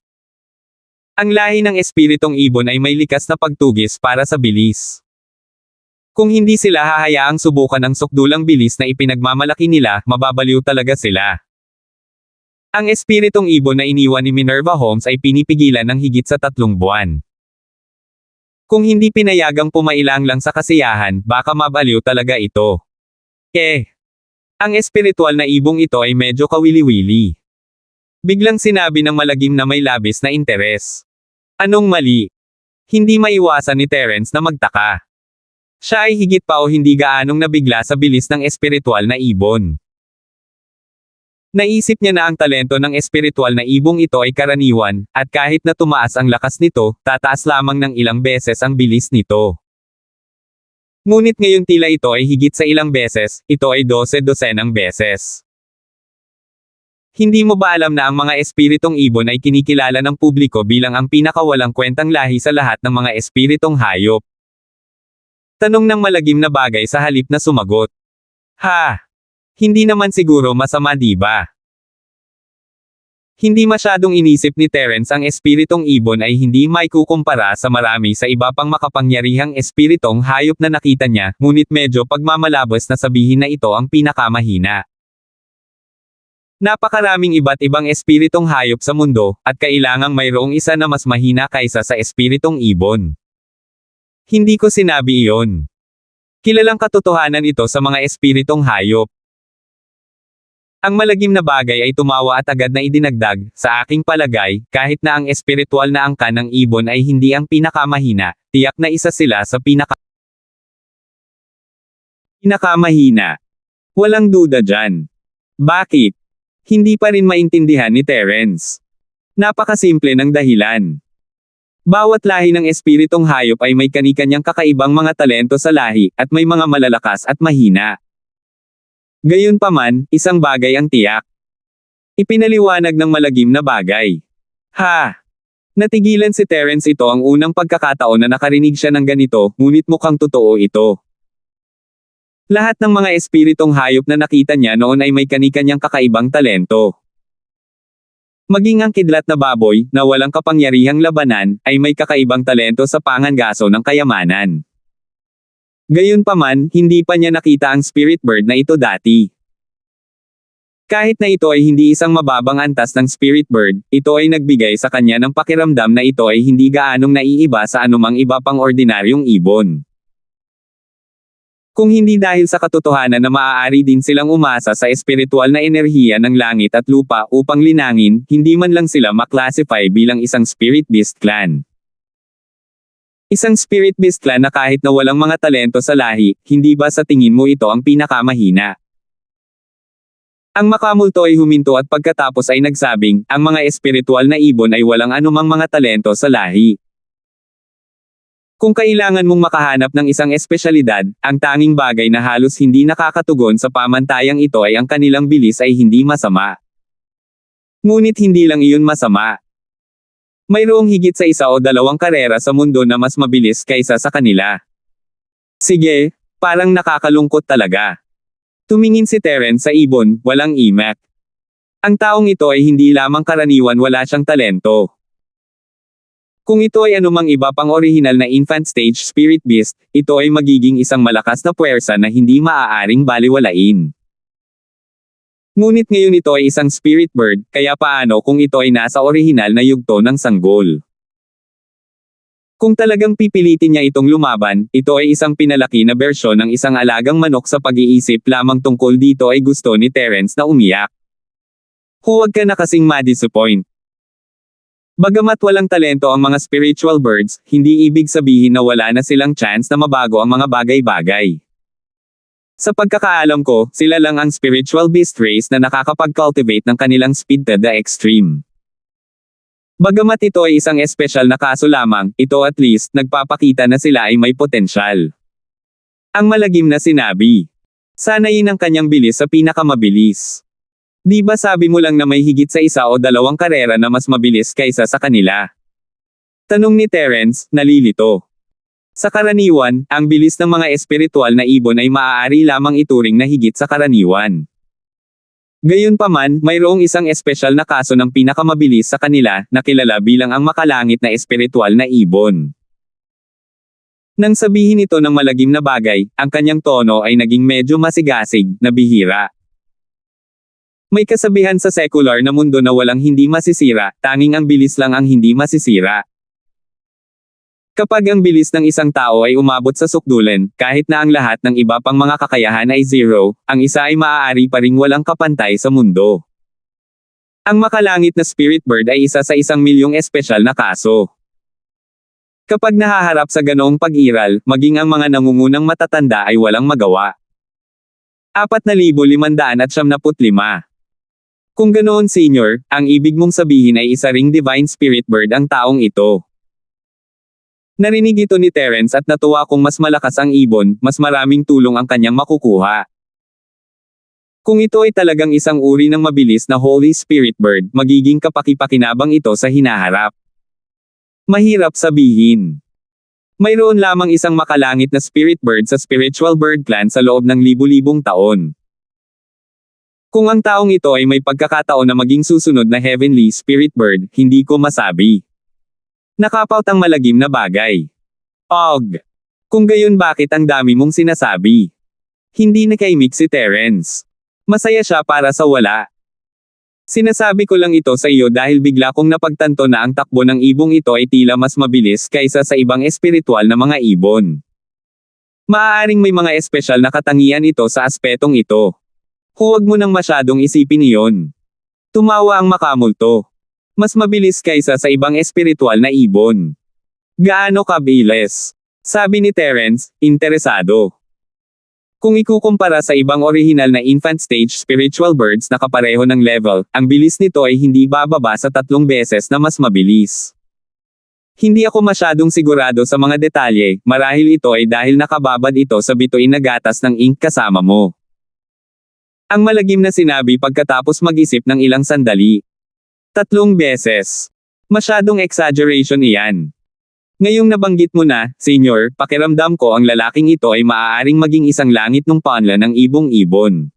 Ang lahi ng espiritong ibon ay may likas na pagtugis para sa bilis. Kung hindi sila hahayaang subukan ang sukdulang bilis na ipinagmamalaki nila, mababaliw talaga sila. Ang espiritong ibon na iniwan ni Minerva Holmes ay pinipigilan ng higit sa 3 buwan. Kung hindi pinayagang pumailang lang sa kasiyahan, baka mabaliw talaga ito. Ang espiritual na ibong ito ay medyo kawili-wili. Biglang sinabi ng malagim na may labis na interes. Anong mali? Hindi maiwasan ni Terence na magtaka. Siya ay higit pa o hindi gaanong nabigla sa bilis ng espiritual na ibon. Naisip niya na ang talento ng espiritual na ibong ito ay karaniwan, at kahit na tumaas ang lakas nito, tataas lamang ng ilang beses ang bilis nito. Ngunit ngayon tila ito ay higit sa ilang beses, ito ay 12-dosenang beses. Hindi mo ba alam na ang mga espiritong ibon ay kinikilala ng publiko bilang ang pinakawalang kwentang lahi sa lahat ng mga espiritong hayop? Tanong ng malagim na bagay sa halip na sumagot. Ha! Hindi naman siguro masama, di ba? Hindi masyadong inisip ni Terence ang espiritong ibon ay hindi maikukumpara sa marami sa iba pang makapangyarihang espiritong hayop na nakita niya, ngunit medyo pagmamalabas na sabihin na ito ang pinakamahina. Napakaraming iba't ibang espiritong hayop sa mundo, at kailangang mayroong isa na mas mahina kaysa sa espiritong ibon. Hindi ko sinabi iyon. Kilalang katotohanan ito sa mga espiritong hayop. Ang malagim na bagay ay tumawa at agad na idinagdag, sa aking palagay, kahit na ang espiritual na angkan ng ibon ay hindi ang pinakamahina, tiyak na isa sila sa pinakamahina. Walang duda dyan. Bakit? Hindi pa rin maintindihan ni Terence. Napakasimple ng dahilan. Bawat lahi ng espiritong hayop ay may kani-kanyang kakaibang mga talento sa lahi, at may mga malalakas at mahina. Gayunpaman, isang bagay ang tiyak. Ipinaliwanag ng malagim na bagay. Ha! Natigilan si Terence, ito ang unang pagkakataon na nakarinig siya ng ganito, ngunit mukhang totoo ito. Lahat ng mga espiritong hayop na nakita niya noon ay may kani-kanyang kakaibang talento. Maging ang kidlat na baboy, na walang kapangyarihang labanan, ay may kakaibang talento sa pangangaso ng kayamanan. Gayunpaman, hindi pa niya nakita ang spirit bird na ito dati. Kahit na ito ay hindi isang mababang antas ng spirit bird, ito ay nagbigay sa kanya ng pakiramdam na ito ay hindi gaanong naiiba sa anumang iba pang ordinaryong ibon. Kung hindi dahil sa katotohanan na maaari din silang umasa sa espiritual na enerhiya ng langit at lupa upang linangin, hindi man lang sila maklasify bilang isang spirit beast clan. Isang spirit beast clan na kahit na walang mga talento sa lahi, hindi ba sa tingin mo ito ang pinakamahina? Ang makamulto ay huminto at pagkatapos ay nagsabing, ang mga espiritual na ibon ay walang anumang mga talento sa lahi. Kung kailangan mong makahanap ng isang espesyalidad, ang tanging bagay na halos hindi nakakatugon sa pamantayang ito ay ang kanilang bilis ay hindi masama. Ngunit hindi lang iyon masama. Mayroong higit sa isa o dalawang karera sa mundo na mas mabilis kaysa sa kanila. Sige, parang nakakalungkot talaga. Tumingin si Terence sa ibon, walang imak. Ang taong ito ay hindi lamang karaniwan, wala siyang talento. Kung ito ay anumang iba pang orihinal na infant stage spirit beast, ito ay magiging isang malakas na puwersa na hindi maaaring baliwalain. Ngunit ngayon ito ay isang spirit bird, kaya paano kung ito ay nasa orihinal na yugto ng sanggol? Kung talagang pipilitin niya itong lumaban, ito ay isang pinalaki na bersyon ng isang alagang manok. Sa pag-iisip lamang tungkol dito ay gusto ni Terence na umiyak. Huwag ka na kasing ma-disappoint. Bagamat walang talento ang mga spiritual birds, hindi ibig sabihin na wala na silang chance na mabago ang mga bagay-bagay. Sa pagkakaalam ko, sila lang ang spiritual beast race na nakakapag-cultivate ng kanilang speed to the extreme. Bagamat ito ay isang espesyal na kaso lamang, ito at least, nagpapakita na sila ay may potensyal. Ang malagim na sinabi. Sanayin ang kanyang bilis sa pinakamabilis. Di ba sabi mo lang na may higit sa isa o dalawang karera na mas mabilis kaysa sa kanila? Tanong ni Terence, nalilito. Sa karaniwan, ang bilis ng mga espiritual na ibon ay maaari lamang ituring na higit sa karaniwan. Gayunpaman, mayroong isang espesyal na kaso ng pinakamabilis sa kanila, na kilala bilang ang makalangit na espiritual na ibon. Nang sabihin ito ng malagim na bagay, ang kanyang tono ay naging medyo masigasig, na bihira. May kasabihan sa secular na mundo na walang hindi masisira, tanging ang bilis lang ang hindi masisira. Kapag ang bilis ng isang tao ay umabot sa sukdulan, kahit na ang lahat ng iba pang mga kakayahan ay zero, ang isa ay maaari pa ring walang kapantay sa mundo. Ang makalangit na spirit bird ay isa sa 1,000,000 espesyal na kaso. Kapag nahaharap sa ganoong pag-iral, maging ang mga nangungunang matatanda ay walang magawa. 4,575. Kung ganoon, senior, ang ibig mong sabihin ay isa ring divine spirit bird ang taong ito. Narinig ito ni Terence at natuwa. Kung mas malakas ang ibon, mas maraming tulong ang kanyang makukuha. Kung ito ay talagang isang uri ng mabilis na Holy Spirit bird, magiging kapaki-pakinabang ito sa hinaharap. Mahirap sabihin. Mayroon lamang isang makalangit na spirit bird sa spiritual bird clan sa loob ng libu-libong taon. Kung ang taong ito ay may pagkakataon na maging susunod na heavenly spirit bird, hindi ko masabi. Nakapaut ang malagim na bagay. Og. Kung gayon bakit ang dami mong sinasabi? Hindi nakaimik si Terence. Masaya siya para sa wala. Sinasabi ko lang ito sa iyo dahil bigla kong napagtanto na ang takbo ng ibong ito ay tila mas mabilis kaysa sa ibang espiritual na mga ibon. Maaaring may mga espesyal na katangian ito sa aspetong ito. Huwag mo nang masyadong isipin iyon. Tumawa ang makamulto. Mas mabilis kaysa sa ibang espiritual na ibon. Gaano kabilis? Sabi ni Terence, interesado. Kung ikukumpara sa ibang orihinal na infant stage spiritual birds na kapareho ng level, ang bilis nito ay hindi bababa sa 3 beses na mas mabilis. Hindi ako masyadong sigurado sa mga detalye, marahil ito ay dahil nakababad ito sa bituin na gatas ng ink kasama mo. Ang malagim na sinabi pagkatapos mag-isip ng ilang sandali. 3 beses. Masyadong exaggeration iyan. Ngayong nabanggit mo na, Senyor, pakiramdam ko ang lalaking ito ay maaaring maging isang langit ng panla ng ibong-ibon.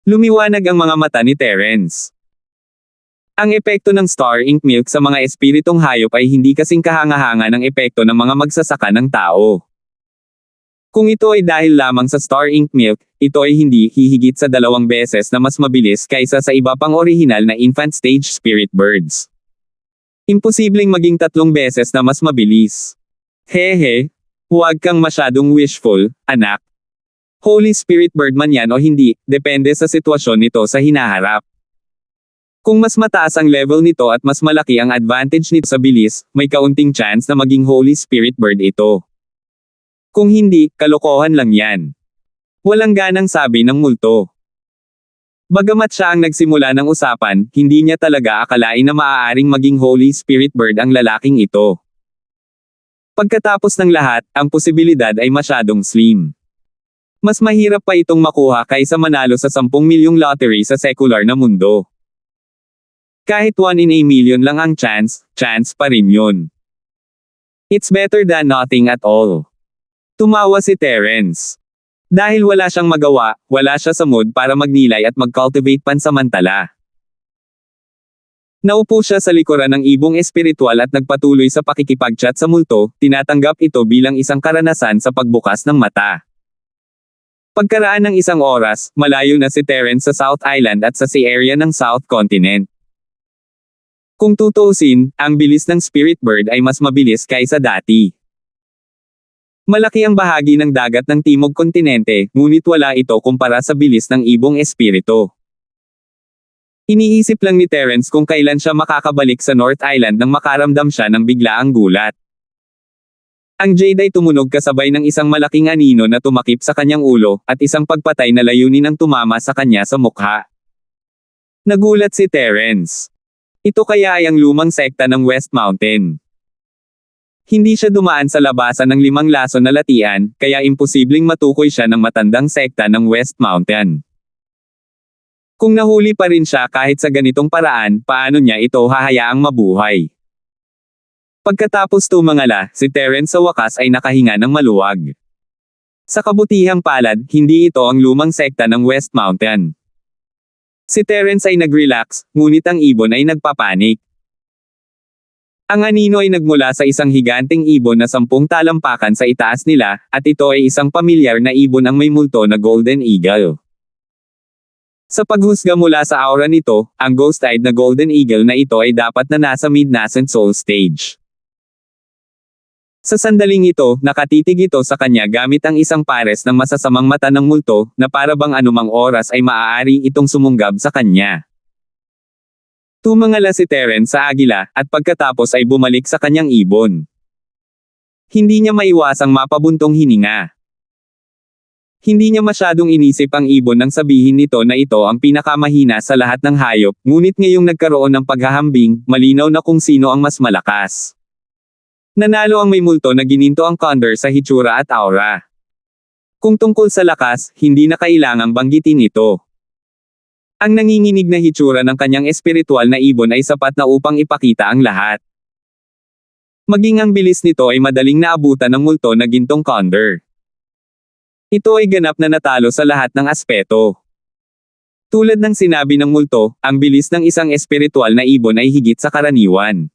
Lumiwanag ang mga mata ni Terence. Ang epekto ng star ink milk sa mga espiritong hayop ay hindi kasing kahanga-hanga ng epekto ng mga magsasaka ng tao. Kung ito ay dahil lamang sa star ink milk, ito ay hindi hihigit sa 2 beses na mas mabilis kaysa sa iba pang orihinal na infant stage spirit birds. Imposibleng maging 3 beses na mas mabilis. Hehe, huwag kang masyadong wishful, anak. Holy Spirit bird man yan o hindi, depende sa sitwasyon nito sa hinaharap. Kung mas mataas ang level nito at mas malaki ang advantage nito sa bilis, may kaunting chance na maging Holy Spirit bird ito. Kung hindi, kalokohan lang yan. Walang ganang sabi ng multo. Bagamat siya ang nagsimula ng usapan, hindi niya talaga akalain na maaaring maging Holy Spirit bird ang lalaking ito. Pagkatapos ng lahat, ang posibilidad ay masyadong slim. Mas mahirap pa itong makuha kaysa manalo sa 10 milyong lottery sa secular na mundo. Kahit 1 in a million lang ang chance pa rin yun. It's better than nothing at all. Tumawa si Terence. Dahil wala siyang magawa, wala siya sa mood para magnilay at mag-cultivate pansamantala. Naupo siya sa likuran ng ibong espiritual at nagpatuloy sa pakikipag-chat sa multo, tinatanggap ito bilang isang karanasan sa pagbukas ng mata. Pagkaraan ng 1 oras, malayo na si Terence sa South Island at sa sea area ng South Continent. Kung tutuusin, ang bilis ng spirit bird ay mas mabilis kaysa dati. Malaki ang bahagi ng dagat ng Timog Kontinente, ngunit wala ito kumpara sa bilis ng ibong espiritu. Iniisip lang ni Terence kung kailan siya makakabalik sa North Island nang makaramdam siya ng biglaang gulat. Ang jade ay tumunog kasabay ng isang malaking anino na tumakip sa kanyang ulo, at isang pagpatay na layunin ang tumama sa kanya sa mukha. Nagulat si Terence. Ito kaya ay ang lumang sekta ng West Mountain. Hindi siya dumaan sa labasan ng 5 laso na latian, kaya imposibleng matukoy siya ng matandang sekta ng West Mountain. Kung nahuli pa rin siya kahit sa ganitong paraan, paano niya ito hahayaang mabuhay? Pagkatapos tumangala, si Terence sa wakas ay nakahinga ng maluwag. Sa kabutihang palad, hindi ito ang lumang sekta ng West Mountain. Si Terence ay nag-relax, ngunit ang ibon ay nagpapanik. Ang anino ay nagmula sa isang higanteng ibon na 10 talampakan sa itaas nila, at ito ay isang pamilyar na ibon ang may multo na Golden Eagle. Sa paghusga mula sa aura nito, ang ghost-eyed na Golden Eagle na ito ay dapat na nasa mid-nascent soul stage. Sa sandaling ito, nakatitig ito sa kanya gamit ang isang pares ng masasamang mata ng multo, na para bang anumang oras ay maaari itong sumunggab sa kanya. Tumangala si Terence sa agila, at pagkatapos ay bumalik sa kanyang ibon. Hindi niya maiwasang mapabuntong hininga. Hindi niya masyadong inisip ang ibon nang sabihin nito na ito ang pinakamahina sa lahat ng hayop, ngunit ngayong nagkaroon ng paghahambing, malinaw na kung sino ang mas malakas. Nanalo ang may multo na gininto ang Condor sa hitsura at aura. Kung tungkol sa lakas, hindi na kailangang banggitin ito. Ang nanginginig na hitsura ng kanyang espiritual na ibon ay sapat na upang ipakita ang lahat. Maging ang bilis nito ay madaling naabutan ng multo na gintong condor. Ito ay ganap na natalo sa lahat ng aspeto. Tulad ng sinabi ng multo, ang bilis ng isang espiritual na ibon ay higit sa karaniwan.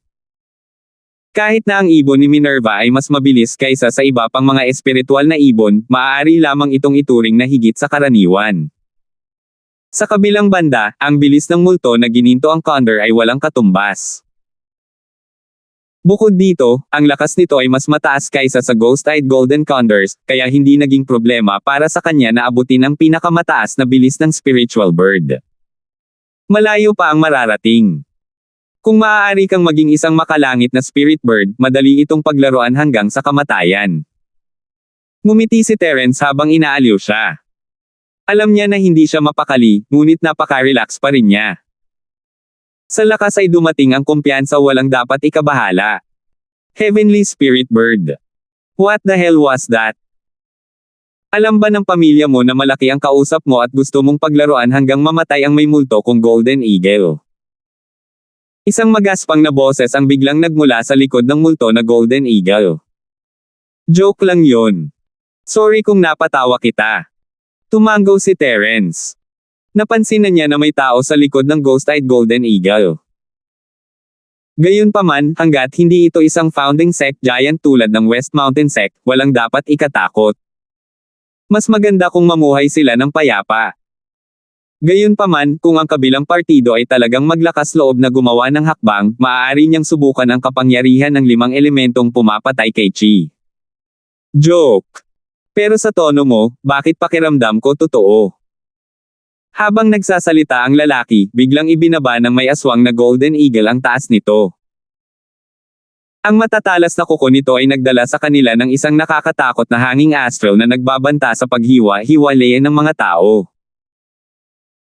Kahit na ang ibon ni Minerva ay mas mabilis kaysa sa iba pang mga espiritual na ibon, maaari lamang itong ituring na higit sa karaniwan. Sa kabilang banda, ang bilis ng multo na gininto ang condor ay walang katumbas. Bukod dito, ang lakas nito ay mas mataas kaysa sa ghost-eyed golden condors, kaya hindi naging problema para sa kanya na abutin ang pinakamataas na bilis ng spiritual bird. Malayo pa ang mararating. Kung maaari kang maging isang makalangit na spirit bird, madali itong paglaruan hanggang sa kamatayan. Ngumiti si Terence habang inaaliw siya. Alam niya na hindi siya mapakali, ngunit napaka-relax pa rin niya. Sa lakas ay dumating ang kumpiyansa walang dapat ikabahala. Heavenly Spirit Bird. What the hell was that? Alam ba ng pamilya mo na malaki ang kausap mo at gusto mong paglaruan hanggang mamatay ang may multo kong Golden Eagle? Isang magaspang na boses ang biglang nagmula sa likod ng multo na Golden Eagle. Joke lang yon. Sorry kung napatawa kita. Tumango si Terence. Napansin na niya na may tao sa likod ng ghost-eyed Golden Eagle. Gayunpaman, hanggat hindi ito isang founding sect giant tulad ng West Mountain Sect, walang dapat ikatakot. Mas maganda kung mamuhay sila ng payapa. Gayunpaman, kung ang kabilang partido ay talagang maglakas loob na gumawa ng hakbang, maaari niyang subukan ang kapangyarihan ng 5 elementong pumapatay kay Chi. Joke. Pero sa tono mo, bakit pakiramdam ko totoo? Habang nagsasalita ang lalaki, biglang ibinaba ng may aswang na Golden Eagle ang taas nito. Ang matatalas na kuko nito ay nagdala sa kanila ng isang nakakatakot na hanging astral na nagbabanta sa paghiwa-hiwalayan ng mga tao.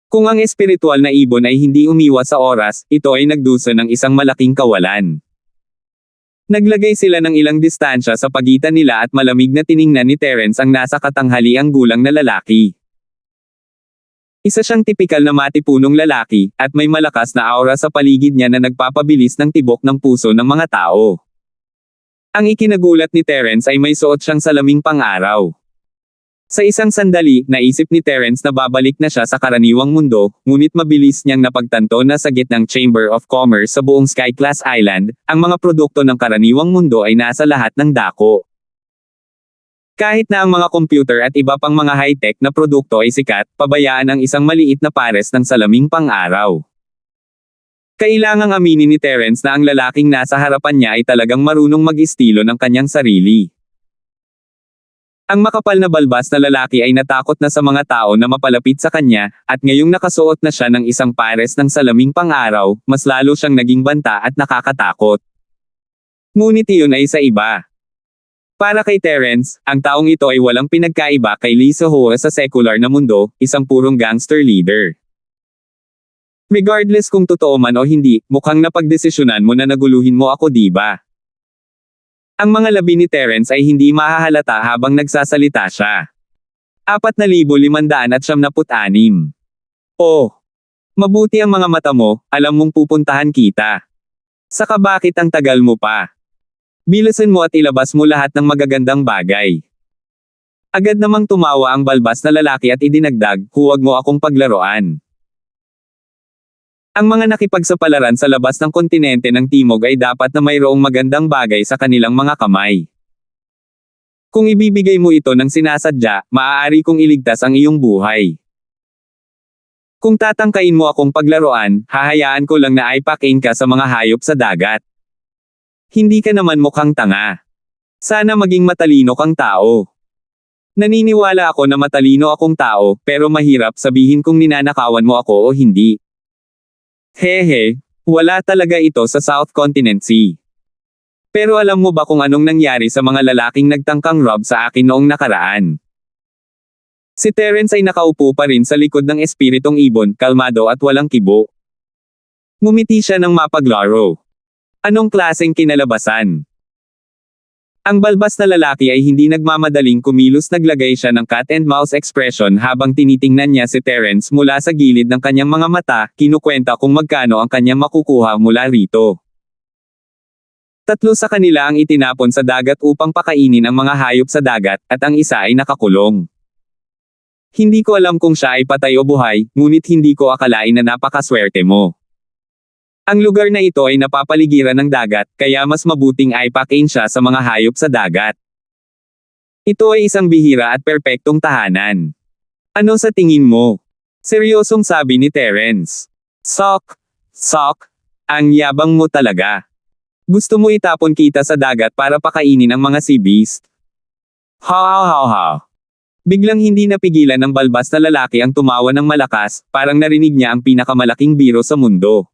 Kung ang espiritual na ibon ay hindi umiwas sa oras, ito ay nagdusa ng isang malaking kawalan. Naglagay sila ng ilang distansya sa pagitan nila at malamig na tiningnan ni Terence ang nasa katanghaliang gulang na lalaki. Isa siyang tipikal na matipunong lalaki, at may malakas na aura sa paligid niya na nagpapabilis ng tibok ng puso ng mga tao. Ang ikinagulat ni Terence ay may suot siyang salaming pang-araw. Sa isang sandali, naisip ni Terence na babalik na siya sa karaniwang mundo, ngunit mabilis niyang napagtanto na sa gitnang Chamber of Commerce sa buong Sky-class Island, ang mga produkto ng karaniwang mundo ay nasa lahat ng dako. Kahit na ang mga computer at iba pang mga high-tech na produkto ay sikat, pabayaan ang isang maliit na pares ng salaming pang-araw. Kailangang aminin ni Terence na ang lalaking nasa harapan niya ay talagang marunong mag-estilo ng kanyang sarili. Ang makapal na balbas na lalaki ay natakot na sa mga tao na mapalapit sa kanya, at ngayong nakasuot na siya ng isang pares ng salaming pang-araw, mas lalo siyang naging banta at nakakatakot. Ngunit iyon ay sa iba. Para kay Terence, ang taong ito ay walang pinagkaiba kay Lee Seho sa secular na mundo, isang purong gangster leader. Regardless kung totoo man o hindi, mukhang napagdesisyonan mo na naguluhin mo ako, diba? Ang mga labi ni Terence ay hindi mahahalata habang nagsasalita siya. 4,576. Oh! Mabuti ang mga mata mo, alam mong pupuntahan kita. Saka bakit ang tagal mo pa? Bilisan mo at ilabas mo lahat ng magagandang bagay. Agad namang tumawa ang balbas na lalaki at idinagdag, huwag mo akong paglaruan. Ang mga nakipagsapalaran sa labas ng kontinente ng Timog ay dapat na mayroong magandang bagay sa kanilang mga kamay. Kung ibibigay mo ito ng sinasadya, maaari kong iligtas ang iyong buhay. Kung tatangkain mo akong paglaruan, hahayaan ko lang na aipakin ka sa mga hayop sa dagat. Hindi ka naman mukhang tanga. Sana maging matalino kang tao. Naniniwala ako na matalino akong tao, pero mahirap sabihin kung ninanakawan mo ako o hindi. Hehe, wala talaga ito sa South Continent Sea. Pero alam mo ba kung anong nangyari sa mga lalaking nagtangkang rob sa akin noong nakaraan? Si Terence ay nakaupo pa rin sa likod ng espiritong ibon, kalmado at walang kibo. Ngumiti siya ng mapaglaro. Anong klaseng kinalabasan? Ang balbas na lalaki ay hindi nagmamadaling kumilos, naglagay siya ng cat and mouse expression habang tinitingnan niya si Terence mula sa gilid ng kanyang mga mata, kinukwenta kung magkano ang kanyang makukuha mula rito. Tatlo sa kanila ang itinapon sa dagat upang pakainin ang mga hayop sa dagat, at ang isa ay nakakulong. Hindi ko alam kung siya ay patay o buhay, ngunit hindi ko akalain na napakaswerte mo. Ang lugar na ito ay napapaligiran ng dagat, kaya mas mabuting ay pakain siya sa mga hayop sa dagat. Ito ay isang bihira at perpektong tahanan. Ano sa tingin mo? Seryosong sabi ni Terence. Sok, ang yabang mo talaga. Gusto mo itapon kita sa dagat para pakainin ang mga sea beast? Ha. Biglang hindi napigilan ng balbas na lalaki ang tumawa ng malakas, parang narinig niya ang pinakamalaking biro sa mundo.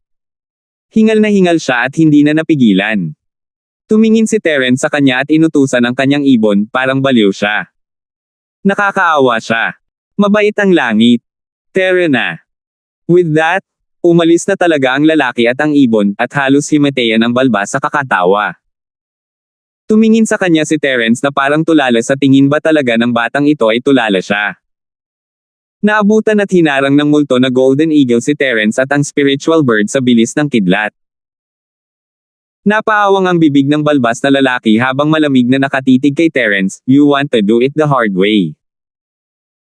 Hingal na hingal siya at hindi na napigilan. Tumingin si Terence sa kanya at inutusan ang kanyang ibon, parang baliw siya. Nakakaawa siya. Mabait ang langit. Tara na. With that, umalis na talaga ang lalaki at ang ibon, at halos himateyan ang balbas sa kakatawa. Tumingin sa kanya si Terence na parang tulala sa tingin ba talaga ng batang ito ay tulala siya. Naabutan at hinarang ng multo na golden eagle si Terence at ang spiritual bird sa bilis ng kidlat. Napaawang ang bibig ng balbas na lalaki habang malamig na nakatitig kay Terence, "You want to do it the hard way.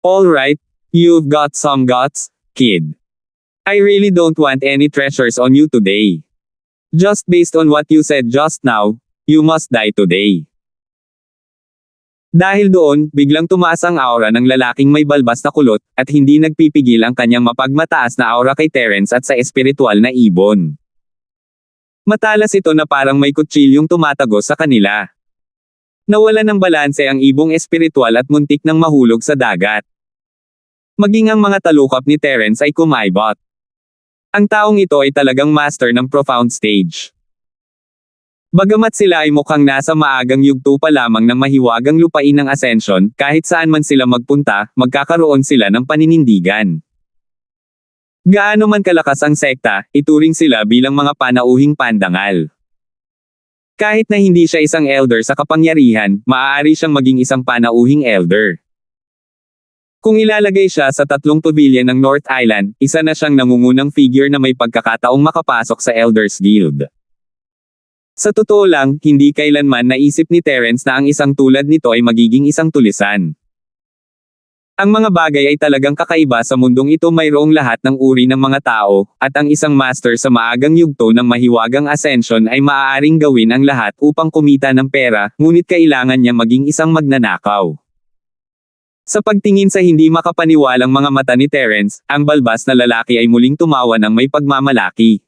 Alright, you've got some guts, kid. I really don't want any treasures on you today. Just based on what you said just now, you must die today." Dahil doon, biglang tumaas ang aura ng lalaking may balbas na kulot, at hindi nagpipigil ang kanyang mapagmataas na aura kay Terence at sa espiritual na ibon. Matalas ito na parang may kutsilyong tumatagos sa kanila. Nawala ng balanse ang ibong espiritual at muntik nang mahulog sa dagat. Maging ang mga talukap ni Terence ay kumaibot. Ang taong ito ay talagang master ng profound stage. Bagamat sila ay mukhang nasa maagang yugto pa lamang ng mahiwagang lupain ng Ascension, kahit saan man sila magpunta, magkakaroon sila ng paninindigan. Gaano man kalakas ang sekta, ituring sila bilang mga panauhing pandangal. Kahit na hindi siya isang elder sa kapangyarihan, maaari siyang maging isang panauhing elder. Kung ilalagay siya sa 3 pavilion ng North Island, isa na siyang nangungunang figure na may pagkakataong makapasok sa Elders Guild. Sa totoo lang, hindi kailanman naisip ni Terence na ang isang tulad nito ay magiging isang tulisan. Ang mga bagay ay talagang kakaiba sa mundong ito, mayroong lahat ng uri ng mga tao, at ang isang master sa maagang yugto ng mahiwagang Ascension ay maaaring gawin ang lahat upang kumita ng pera, ngunit kailangan niya maging isang magnanakaw. Sa pagtingin sa hindi makapaniwalang mga mata ni Terence, ang balbas na lalaki ay muling tumawa ng may pagmamalaki.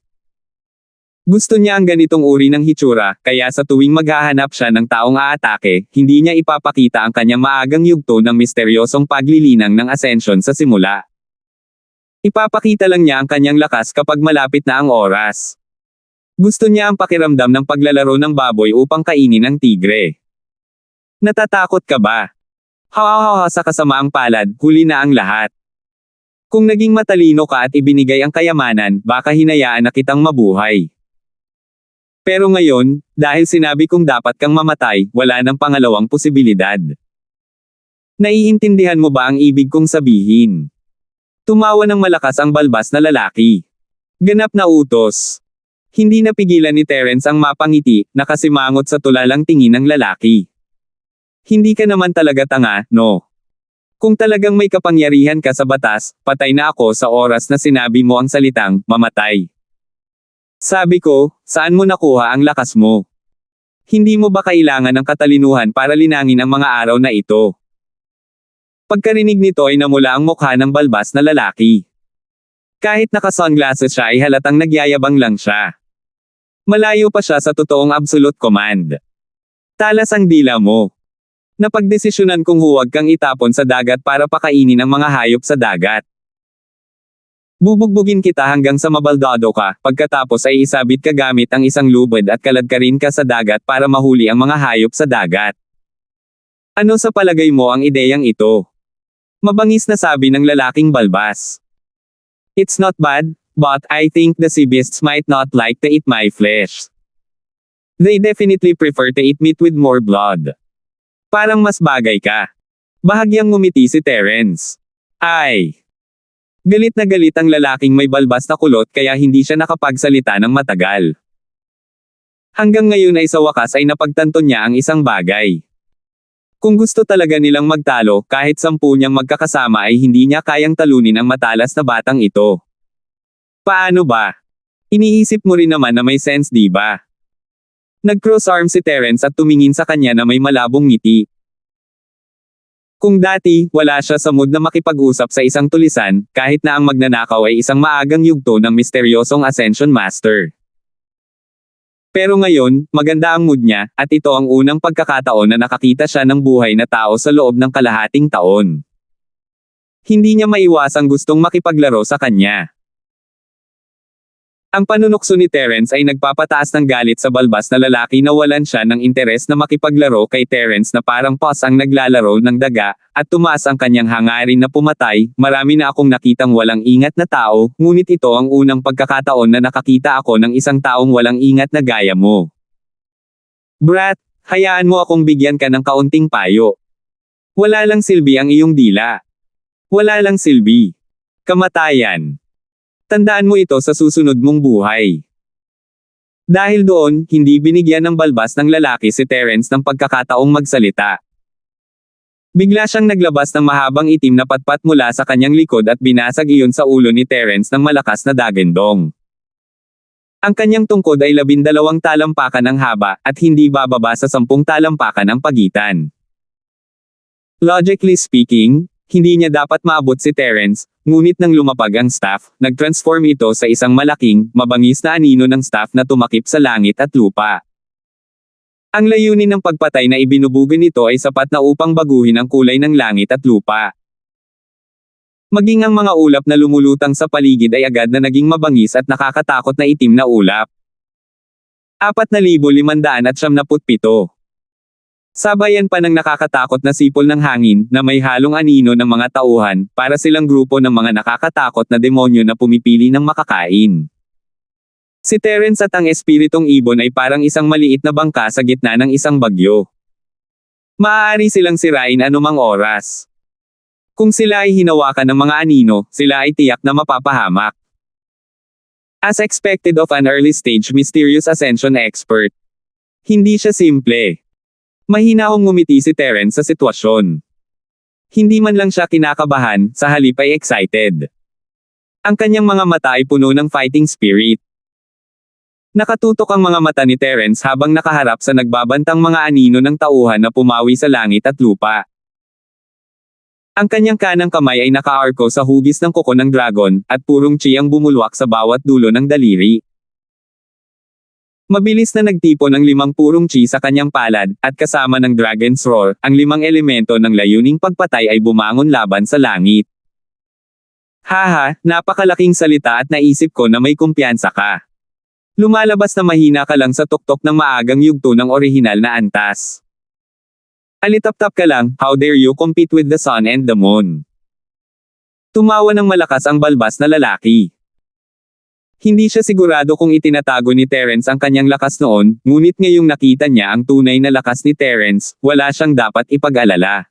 Gusto niya ang ganitong uri ng hitsura, kaya sa tuwing maghahanap siya ng taong aatake, hindi niya ipapakita ang kanyang maagang yugto ng misteryosong paglilinang ng Ascension sa simula. Ipapakita lang niya ang kanyang lakas kapag malapit na ang oras. Gusto niya ang pakiramdam ng paglalaro ng baboy upang kainin ang tigre. Natatakot ka ba? Ha sa kasamaang palad, huli na ang lahat. Kung naging matalino ka at ibinigay ang kayamanan, baka hinayaan na kitang mabuhay. Pero ngayon, dahil sinabi kong dapat kang mamatay, wala nang pangalawang posibilidad. Naiintindihan mo ba ang ibig kong sabihin? Tumawa ng malakas ang balbas na lalaki. Ganap na utos. Hindi napigilan ni Terence ang mapangiti, nakasimangot sa tulalang tingin ng lalaki. Hindi ka naman talaga tanga, no? Kung talagang may kapangyarihan ka sa batas, patay na ako sa oras na sinabi mo ang salitang, mamatay. Sabi ko, saan mo nakuha ang lakas mo? Hindi mo ba kailangan ng katalinuhan para linangin ang mga araw na ito? Pagkarinig nito ay namula ang mukha ng balbas na lalaki. Kahit naka-sunglasses siya ay halatang nagyayabang lang siya. Malayo pa siya sa totoong absolute command. Talas ang dila mo. Napagdesisyonan kong huwag kang itapon sa dagat para pakainin ang mga hayop sa dagat. Bubugbugin kita hanggang sa mabaldado ka, pagkatapos ay isabit ka gamit ang isang lubid at kaladkarin ka sa dagat para mahuli ang mga hayop sa dagat. Ano sa palagay mo ang ideyang ito? Mabangis na sabi ng lalaking balbas. It's not bad, but I think the sea beasts might not like to eat my flesh. They definitely prefer to eat meat with more blood. Parang mas bagay ka. Bahagyang ngumiti si Terence. Ay! Galit na galit ang lalaking may balbas na kulot kaya hindi siya nakapagsalita ng matagal. Hanggang ngayon ay sa wakas ay napagtanto niya ang isang bagay. Kung gusto talaga nilang magtalo, kahit 10 niyang magkakasama ay hindi niya kayang talunin ang matalas na batang ito. Paano ba? Iniisip mo rin naman na may sense, di ba? Nag-cross arm si Terence at tumingin sa kanya na may malabong ngiti. Kung dati, wala siya sa mood na makipag-usap sa isang tulisan, kahit na ang magnanakaw ay isang maagang yugto ng misteryosong Ascension Master. Pero ngayon, maganda ang mood niya, at ito ang unang pagkakataon na nakakita siya ng buhay na tao sa loob ng kalahating taon. Hindi niya maiwasang gustong makipaglaro sa kanya. Ang panunukso ni Terence ay nagpapataas ng galit sa balbas na lalaki na walan siya ng interes na makipaglaro kay Terence na parang pos ang naglalaro ng daga, at tumaas ang kanyang hangarin na pumatay. Marami na akong nakitang walang ingat na tao, ngunit ito ang unang pagkakataon na nakakita ako ng isang taong walang ingat na gaya mo. Brat, hayaan mo akong bigyan ka ng kaunting payo. Wala lang silbi ang iyong dila. Wala lang silbi. Kamatayan. Tandaan mo ito sa susunod mong buhay. Dahil doon, hindi binigyan ng balbas ng lalaki si Terence ng pagkakataong magsalita. Bigla siyang naglabas ng mahabang itim na patpat mula sa kanyang likod at binasag iyon sa ulo ni Terence ng malakas na dagendong. Ang kanyang tungkod ay 12 talampakan ang haba, at hindi bababa sa 10 talampakan ang pagitan. Logically speaking, hindi niya dapat maabot si Terence, ngunit nang lumapag ang staff, nag-transform ito sa isang malaking, mabangis na anino ng staff na tumakip sa langit at lupa. Ang layunin ng pagpatay na ibinubugan nito ay sapat na upang baguhin ang kulay ng langit at lupa. Maging ang mga ulap na lumulutang sa paligid ay agad na naging mabangis at nakakatakot na itim na ulap. 4,597. Sabayan pa ng nakakatakot na sipol ng hangin, na may halong anino ng mga tauhan, para silang grupo ng mga nakakatakot na demonyo na pumipili ng makakain. Si Terence at ang espiritong ibon ay parang isang maliit na bangka sa gitna ng isang bagyo. Maaari silang sirain anumang oras. Kung sila ay hinawakan ng mga anino, sila ay tiyak na mapapahamak. As expected of an early-stage mysterious ascension expert. Hindi siya simple. Mahinahong ngumiti si Terence sa sitwasyon. Hindi man lang siya kinakabahan, sa halip ay excited. Ang kanyang mga mata ay puno ng fighting spirit. Nakatutok ang mga mata ni Terence habang nakaharap sa nagbabantang mga anino ng tauhan na pumawi sa langit at lupa. Ang kanyang kanang kamay ay nakaarko sa hugis ng kuko ng dragon, at purong chi ang bumulwak sa bawat dulo ng daliri. Mabilis na nagtipon ng 5 purong chi sa kanyang palad, at kasama ng Dragon's Roar, ang 5 elemento ng layuning pagpatay ay bumangon laban sa langit. Haha, napakalaking salita at naisip ko na may kumpiyansa ka. Lumalabas na mahina ka lang sa tuktok ng maagang yugto ng orihinal na antas. Alitap-tap ka lang, how dare you compete with the sun and the moon? Tumawa ng malakas ang balbas na lalaki. Hindi siya sigurado kung itinatago ni Terence ang kanyang lakas noon, ngunit ngayong nakita niya ang tunay na lakas ni Terence, wala siyang dapat ipag-alala.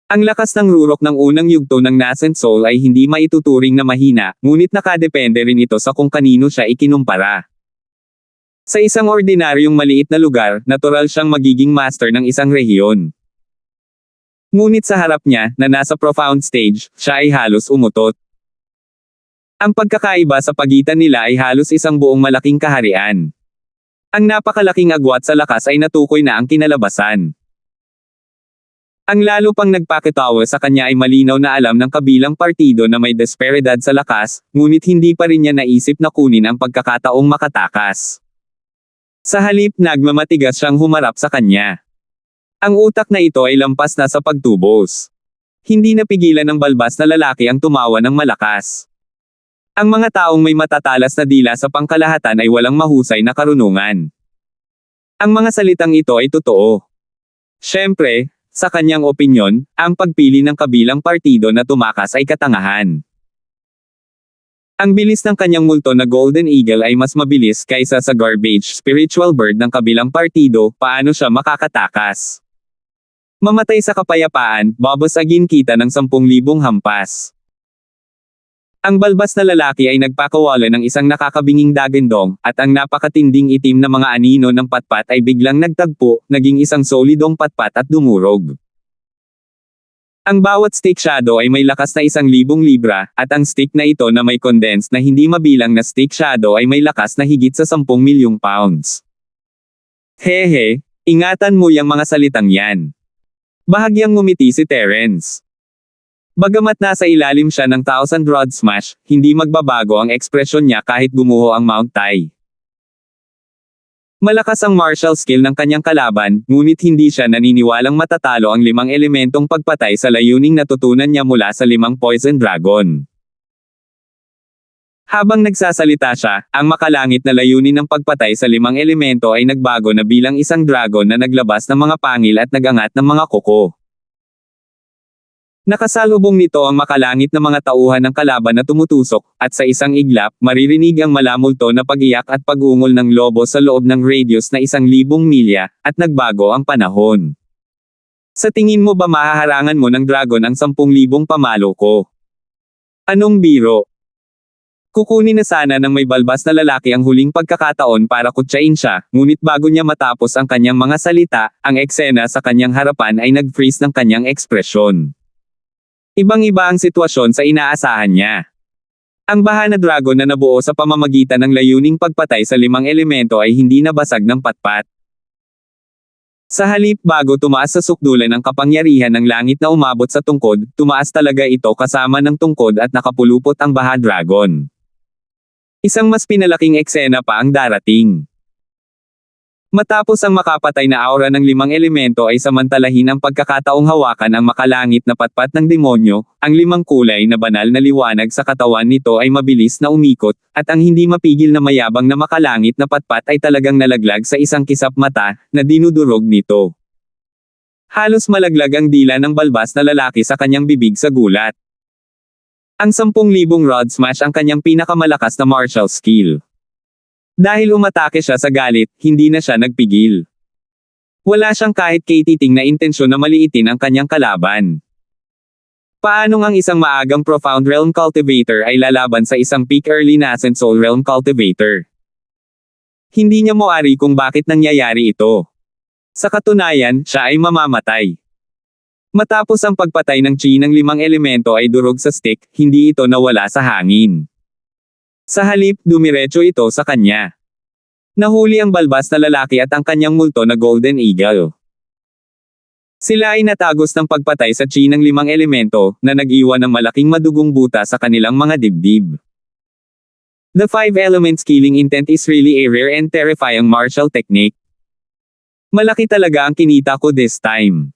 Ang lakas ng rurok ng unang yugto ng Nascent Soul ay hindi maituturing na mahina, ngunit nakadepende rin ito sa kung kanino siya ikinumpara. Sa isang ordinaryong maliit na lugar, natural siyang magiging master ng isang rehiyon. Ngunit sa harap niya, na nasa profound stage, siya ay halos umutot. Ang pagkakaiba sa pagitan nila ay halos isang buong malaking kaharian. Ang napakalaking agwat sa lakas ay natukoy na ang kinalabasan. Ang lalo pang nagpakitawa sa kanya ay malinaw na alam ng kabilang partido na may desperidad sa lakas, ngunit hindi pa rin niya naisip na kunin ang pagkakataong makatakas. Sa halip, nagmamatigas siyang humarap sa kanya. Ang utak na ito ay lampas na sa pagtubos. Hindi napigilan ng balbas na lalaki ang tumawa ng malakas. Ang mga taong may matatalas na dila sa pangkalahatan ay walang mahusay na karunungan. Ang mga salitang ito ay totoo. Siyempre, sa kanyang opinyon, ang pagpili ng kabilang partido na tumakas ay katangahan. Ang bilis ng kanyang multo na Golden Eagle ay mas mabilis kaysa sa garbage spiritual bird ng kabilang partido, paano siya makakatakas? Mamatay sa kapayapaan, babasagin kita ng 10,000 hampas. Ang balbas na lalaki ay nagpakawala ng isang nakakabinging dagandong, at ang napakatinding itim na mga anino ng patpat ay biglang nagtagpo, naging isang solidong patpat at dumurog. Ang bawat stick shadow ay may lakas na 1,000 libra, at ang stick na ito na may condensed na hindi mabilang na stick shadow ay may lakas na higit sa 10 milyong pounds. Hehe, ingatan mo yang mga salitang yan. Bahagyang ngumiti si Terence. Bagamat nasa ilalim siya ng Thousand Rod Smash, hindi magbabago ang ekspresyon niya kahit gumuho ang Mount Tai. Malakas ang martial skill ng kanyang kalaban, ngunit hindi siya naniniwalang matatalo ang 5 elementong pagpatay sa layuning natutunan niya mula sa 5 Poison Dragon. Habang nagsasalita siya, ang makalangit na layunin ng pagpatay sa 5 elemento ay nagbago na bilang isang dragon na naglabas ng mga pangil at nagangat ng mga kuko. Nakasalubong nito ang makalangit na mga tauhan ng kalaban na tumutusok, at sa isang iglap, maririnig ang malamulto na pag-iyak at pag-ungol ng lobo sa loob ng radius na 1,000 milya, at nagbago ang panahon. Sa tingin mo ba mahaharangan mo ng dragon ang 10,000 pamalo ko? Anong biro? Kukunin na sana ng may balbas na lalaki ang huling pagkakataon para kutsain siya, ngunit bago niya matapos ang kanyang mga salita, ang eksena sa kanyang harapan ay nag-freeze ng kanyang ekspresyon. Ibang-iba ang sitwasyon sa inaasahan niya. Ang baha na dragon na nabuo sa pamamagitan ng layuning pagpatay sa 5 elemento ay hindi nabasag ng patpat. Sa halip bago tumaas sa sukdulan ng kapangyarihan ng langit na umabot sa tungkod, tumaas talaga ito kasama ng tungkod at nakapulupot ang baha dragon. Isang mas pinalaking eksena pa ang darating. Matapos ang makapatay na aura ng 5 elemento ay samantalahin ang pagkakataong hawakan ang makalangit na patpat ng demonyo, ang 5 kulay na banal na liwanag sa katawan nito ay mabilis na umikot, at ang hindi mapigil na mayabang na makalangit na patpat ay talagang nalaglag sa isang kisap mata, na dinudurog nito. Halos malaglag ang dila ng balbas na lalaki sa kanyang bibig sa gulat. Ang 10,000 rod smash ang kanyang pinakamalakas na martial skill. Dahil umatake siya sa galit, hindi na siya nagpigil. Wala siyang kahit katiting na intensyon na maliitin ang kanyang kalaban. Paano ang isang maagang Profound Realm Cultivator ay lalaban sa isang Peak Early Nascent Soul Realm Cultivator? Hindi niya moari kung bakit nangyayari ito. Sa katunayan, siya ay mamamatay. Matapos ang pagpatay ng chi ng 5 elemento ay durog sa stick, hindi ito nawala sa hangin. Sa halip, dumiretso ito sa kanya. Nahuli ang balbas na lalaki at ang kanyang multo na Golden Eagle. Sila ay natagos ng pagpatay sa chi ng 5 elemento, na nag-iwan ng malaking madugong buta sa kanilang mga dibdib. The 5 elements killing intent is really a rare and terrifying martial technique. Malaki talaga ang kinita ko this time.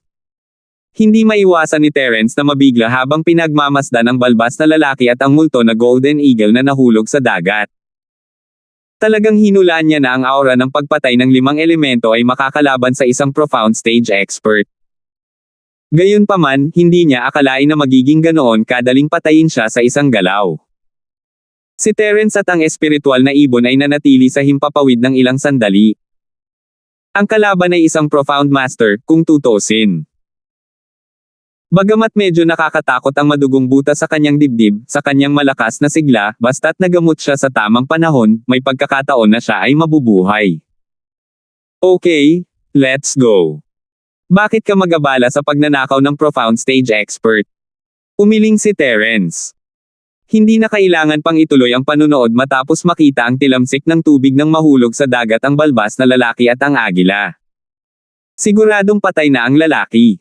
Hindi maiwasan ni Terence na mabigla habang pinagmamasdan ang balbas na lalaki at ang multo na Golden Eagle na nahulog sa dagat. Talagang hinulaan niya na ang aura ng pagpatay ng 5 elemento ay makakalaban sa isang profound stage expert. Gayunpaman, hindi niya akalain na magiging ganoon kadaling patayin siya sa isang galaw. Si Terence at ang espiritual na ibon ay nanatili sa himpapawid ng ilang sandali. Ang kalaban ay isang profound master, kung tutuusin. Bagamat medyo nakakatakot ang madugong buta sa kanyang dibdib, sa kanyang malakas na sigla, basta't nagamot siya sa tamang panahon, may pagkakataon na siya ay mabubuhay. Okay, let's go. Bakit ka mag-abala sa pagnanakaw ng profound stage expert? Umiling si Terence. Hindi na kailangan pang ituloy ang panunood matapos makita ang tilamsik ng tubig ng mahulog sa dagat ang balbas na lalaki at ang agila. Siguradong patay na ang lalaki.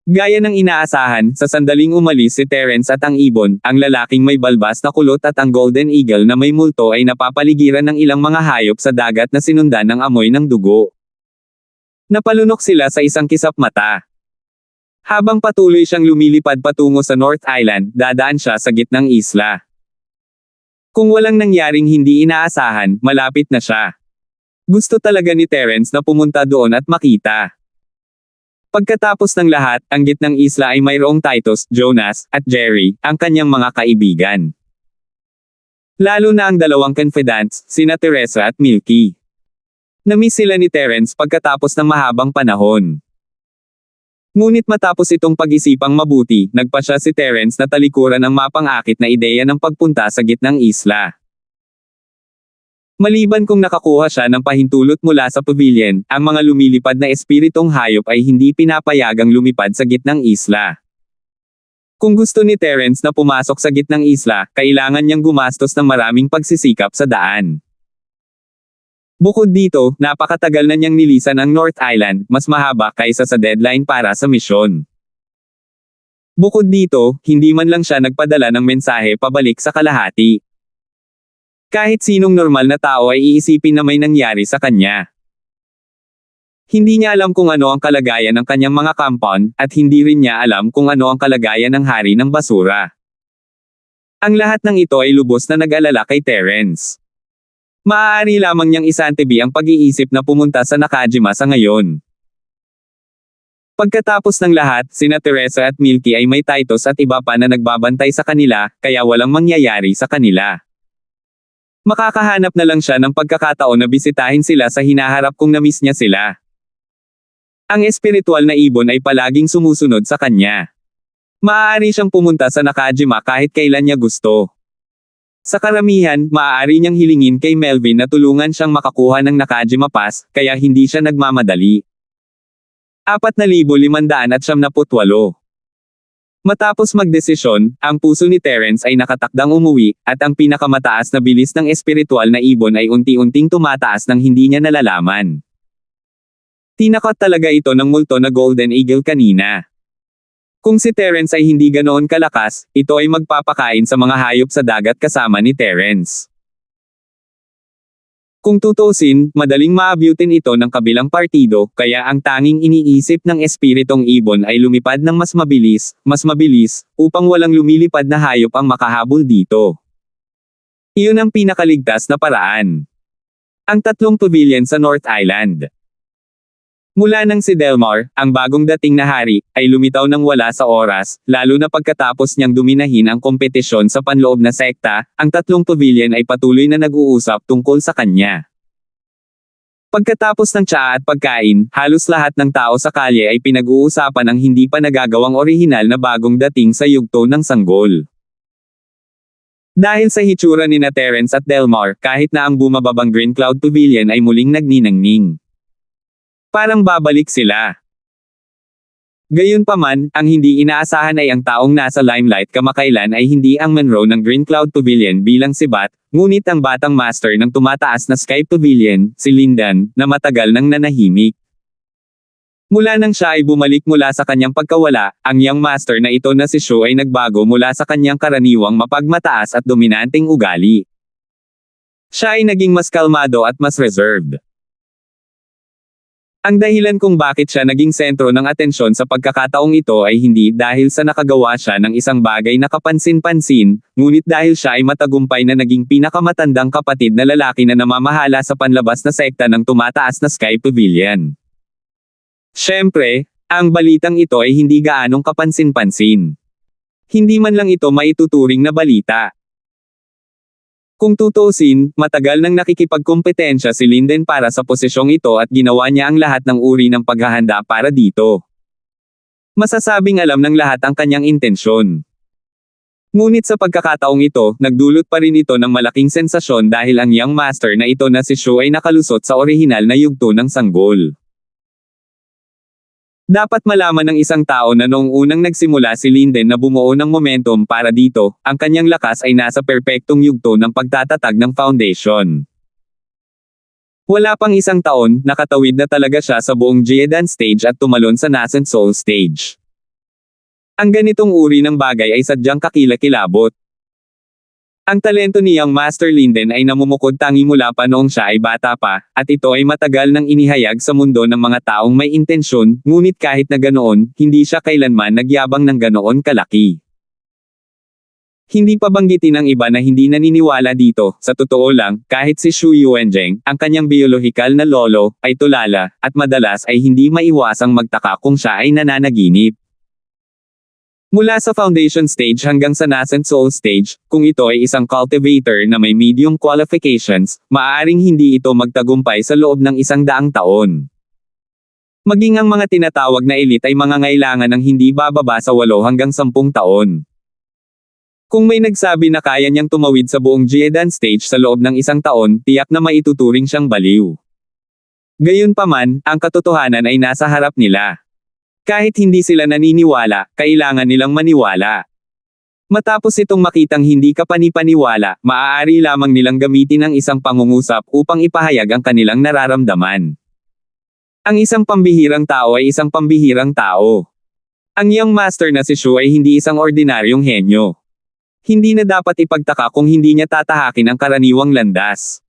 Gaya ng inaasahan, sa sandaling umalis si Terence at ang ibon, ang lalaking may balbas na kulot at ang Golden Eagle na may multo ay napapaligiran ng ilang mga hayop sa dagat na sinundan ng amoy ng dugo. Napalunok sila sa isang kisap mata. Habang patuloy siyang lumilipad patungo sa North Island, dadaan siya sa gitnang isla. Kung walang nangyaring hindi inaasahan, malapit na siya. Gusto talaga ni Terence na pumunta doon at makita. Pagkatapos ng lahat, ang gitnang isla ay mayroong Titus, Jonas, at Jerry, ang kanyang mga kaibigan. Lalo na ang dalawang confidants, sina Teresa at Milky. Namiss sila ni Terence pagkatapos ng mahabang panahon. Ngunit matapos itong pag-isipang mabuti, nagpasya si Terence na talikuran ang mapang-akit na ideya ng pagpunta sa gitnang isla. Maliban kung nakakuha siya ng pahintulot mula sa pavilion, ang mga lumilipad na espiritong hayop ay hindi pinapayagang lumipad sa gitnang isla. Kung gusto ni Terence na pumasok sa gitnang isla, kailangan niyang gumastos ng maraming pagsisikap sa daan. Bukod dito, napakatagal na niyang nilisan ang North Island, mas mahaba kaysa sa deadline para sa misyon. Bukod dito, hindi man lang siya nagpadala ng mensahe pabalik sa kalahati. Kahit sinong normal na tao ay iisipin na may nangyari sa kanya. Hindi niya alam kung ano ang kalagayan ng kanyang mga compound, at hindi rin niya alam kung ano ang kalagayan ng hari ng basura. Ang lahat ng ito ay lubos na nag-alala kay Terence. Maaari lamang niyang isantabi ang pag-iisip na pumunta sa Nakajima sa ngayon. Pagkatapos ng lahat, sina Teresa at Milky ay may Titus at iba pa na nagbabantay sa kanila, kaya walang mangyayari sa kanila. Makakahanap na lang siya ng pagkakataon na bisitahin sila sa hinaharap kung na-miss niya sila. Ang espiritual na ibon ay palaging sumusunod sa kanya. Maaari siyang pumunta sa Nakajima kahit kailan niya gusto. Sa karamihan, maaari niyang hilingin kay Melvin na tulungan siyang makakuha ng Nakajima Pass, kaya hindi siya nagmamadali. 4,578. Matapos magdesisyon, ang puso ni Terence ay nakatakdang umuwi, at ang pinakamataas na bilis ng espiritual na ibon ay unti-unting tumataas nang hindi niya nalalaman. Tinakot talaga ito ng multo na Golden Eagle kanina. Kung si Terence ay hindi ganoon kalakas, ito ay magpapakain sa mga hayop sa dagat kasama ni Terence. Kung tutusin, madaling maabutin ito ng kabilang partido, kaya ang tanging iniisip ng espiritong ibon ay lumipad ng mas mabilis, upang walang lumilipad na hayop ang makahabol dito. Iyon ang pinakaligtas na paraan. Ang 3 pavilion sa North Island. Mula nang si Delmar, ang bagong dating na hari, ay lumitaw ng wala sa oras, lalo na pagkatapos niyang duminahin ang kompetisyon sa panloob na sekta, ang 3 pavilion ay patuloy na nag-uusap tungkol sa kanya. Pagkatapos ng tsaa at pagkain, halos lahat ng tao sa kalye ay pinag-uusapan ang hindi pa nagagawang orihinal na bagong dating sa yugto ng sanggol. Dahil sa hitsura ni na Terence at Delmar, kahit na ang bumababang Green Cloud Pavilion ay muling nagniningning. Parang babalik sila. Gayunpaman, ang hindi inaasahan ay ang taong nasa limelight kamakailan ay hindi ang Monroe ng Green Cloud Pavilion bilang sibat, ngunit ang batang master ng tumataas na Sky Pavilion, si Lindan, na matagal nang nanahimik. Mula nang siya ay bumalik mula sa kanyang pagkawala, ang young master na ito na si Shu ay nagbago mula sa kanyang karaniwang mapagmataas at dominanteng ugali. Siya ay naging mas kalmado at mas reserved. Ang dahilan kung bakit siya naging sentro ng atensyon sa pagkakataong ito ay hindi dahil sa nakagawa siya ng isang bagay na kapansin-pansin, ngunit dahil siya ay matagumpay na naging pinakamatandang kapatid na lalaki na namamahala sa panlabas na sekta ng tumataas na Sky Pavilion. Siyempre, ang balitang ito ay hindi gaanong kapansin-pansin. Hindi man lang ito maituturing na balita. Kung tutuusin, matagal nang nakikipagkompetensya si Linden para sa posisyong ito at ginawa niya ang lahat ng uri ng paghahanda para dito. Masasabing alam ng lahat ang kanyang intensyon. Ngunit sa pagkakataong ito, nagdulot pa rin ito ng malaking sensasyon dahil ang young master na ito na si Shu ay nakalusot sa orihinal na yugto ng sanggol. Dapat malaman ng isang tao na noong unang nagsimula si Linden na bumuo ng momentum para dito, ang kanyang lakas ay nasa perpektong yugto ng pagtatatag ng foundation. Wala pang isang taon, nakatawid na talaga siya sa buong Jeodan stage at tumalon sa Nascent Soul stage. Ang ganitong uri ng bagay ay sadyang kakilakilabot. Ang talento ni Young Master Linden ay namumukod tangi mula pa noong siya ay bata pa, at ito ay matagal nang inihayag sa mundo ng mga taong may intensyon, ngunit kahit na ganoon, hindi siya kailanman nagyabang ng ganoon kalaki. Hindi pa banggitin ng iba na hindi naniniwala dito, sa totoo lang, kahit si Shu Yuanzheng, ang kanyang biolohikal na lolo, ay tulala, at madalas ay hindi maiwasang magtaka kung siya ay nananaginip. Mula sa foundation stage hanggang sa nascent soul stage, kung ito ay isang cultivator na may medium qualifications, maaaring hindi ito magtagumpay sa loob ng 100 taon. Maging ang mga tinatawag na elite ay mangangailangan ng hindi bababa sa 8 hanggang 10 taon. Kung may nagsabi na kaya niyang tumawid sa buong Geodan stage sa loob ng 1 taon, tiyak na maituturing siyang baliw. Gayunpaman, ang katotohanan ay nasa harap nila. Kahit hindi sila naniniwala, kailangan nilang maniwala. Matapos itong makitang hindi ka panipaniwala, maaari lamang nilang gamitin ang isang pangungusap upang ipahayag ang kanilang nararamdaman. Ang isang pambihirang tao ay isang pambihirang tao. Ang young master na si Shu ay hindi isang ordinaryong henyo. Hindi na dapat ipagtaka kung hindi niya tatahakin ang karaniwang landas.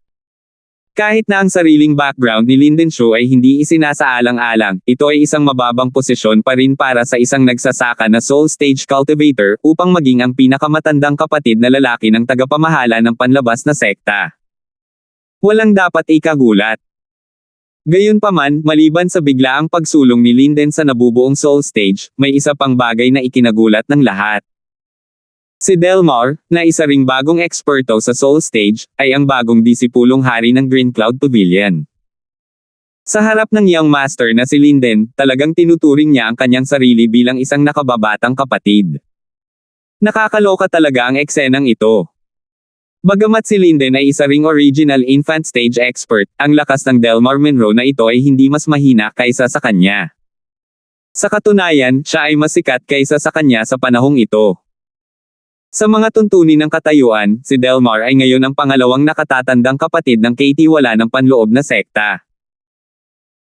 Kahit na ang sariling background ni Linden Shu ay hindi isinasaalang-alang, ito ay isang mababang posisyon pa rin para sa isang nagsasaka na soul stage cultivator upang maging ang pinakamatandang kapatid na lalaki ng tagapamahala ng panlabas na sekta. Walang dapat ikagulat. Gayunpaman, maliban sa biglaang pagsulong ni Linden sa nabubuong soul stage, may isa pang bagay na ikinagulat ng lahat. Si Delmar, na isa ring bagong eksperto sa soul stage, ay ang bagong disipulong hari ng Green Cloud Pavilion. Sa harap ng young master na si Linden, talagang tinuturing niya ang kanyang sarili bilang isang nakababatang kapatid. Nakakaloka talaga ang eksenang ito. Bagamat si Linden ay isa ring original infant stage expert, ang lakas ng Delmar Monroe na ito ay hindi mas mahina kaysa sa kanya. Sa katunayan, siya ay mas sikat kaysa sa kanya sa panahong ito. Sa mga tuntunin ng katayuan, si Delmar ay ngayon ang pangalawang nakatatandang kapatid ng Katie wala ng panloob na sekta.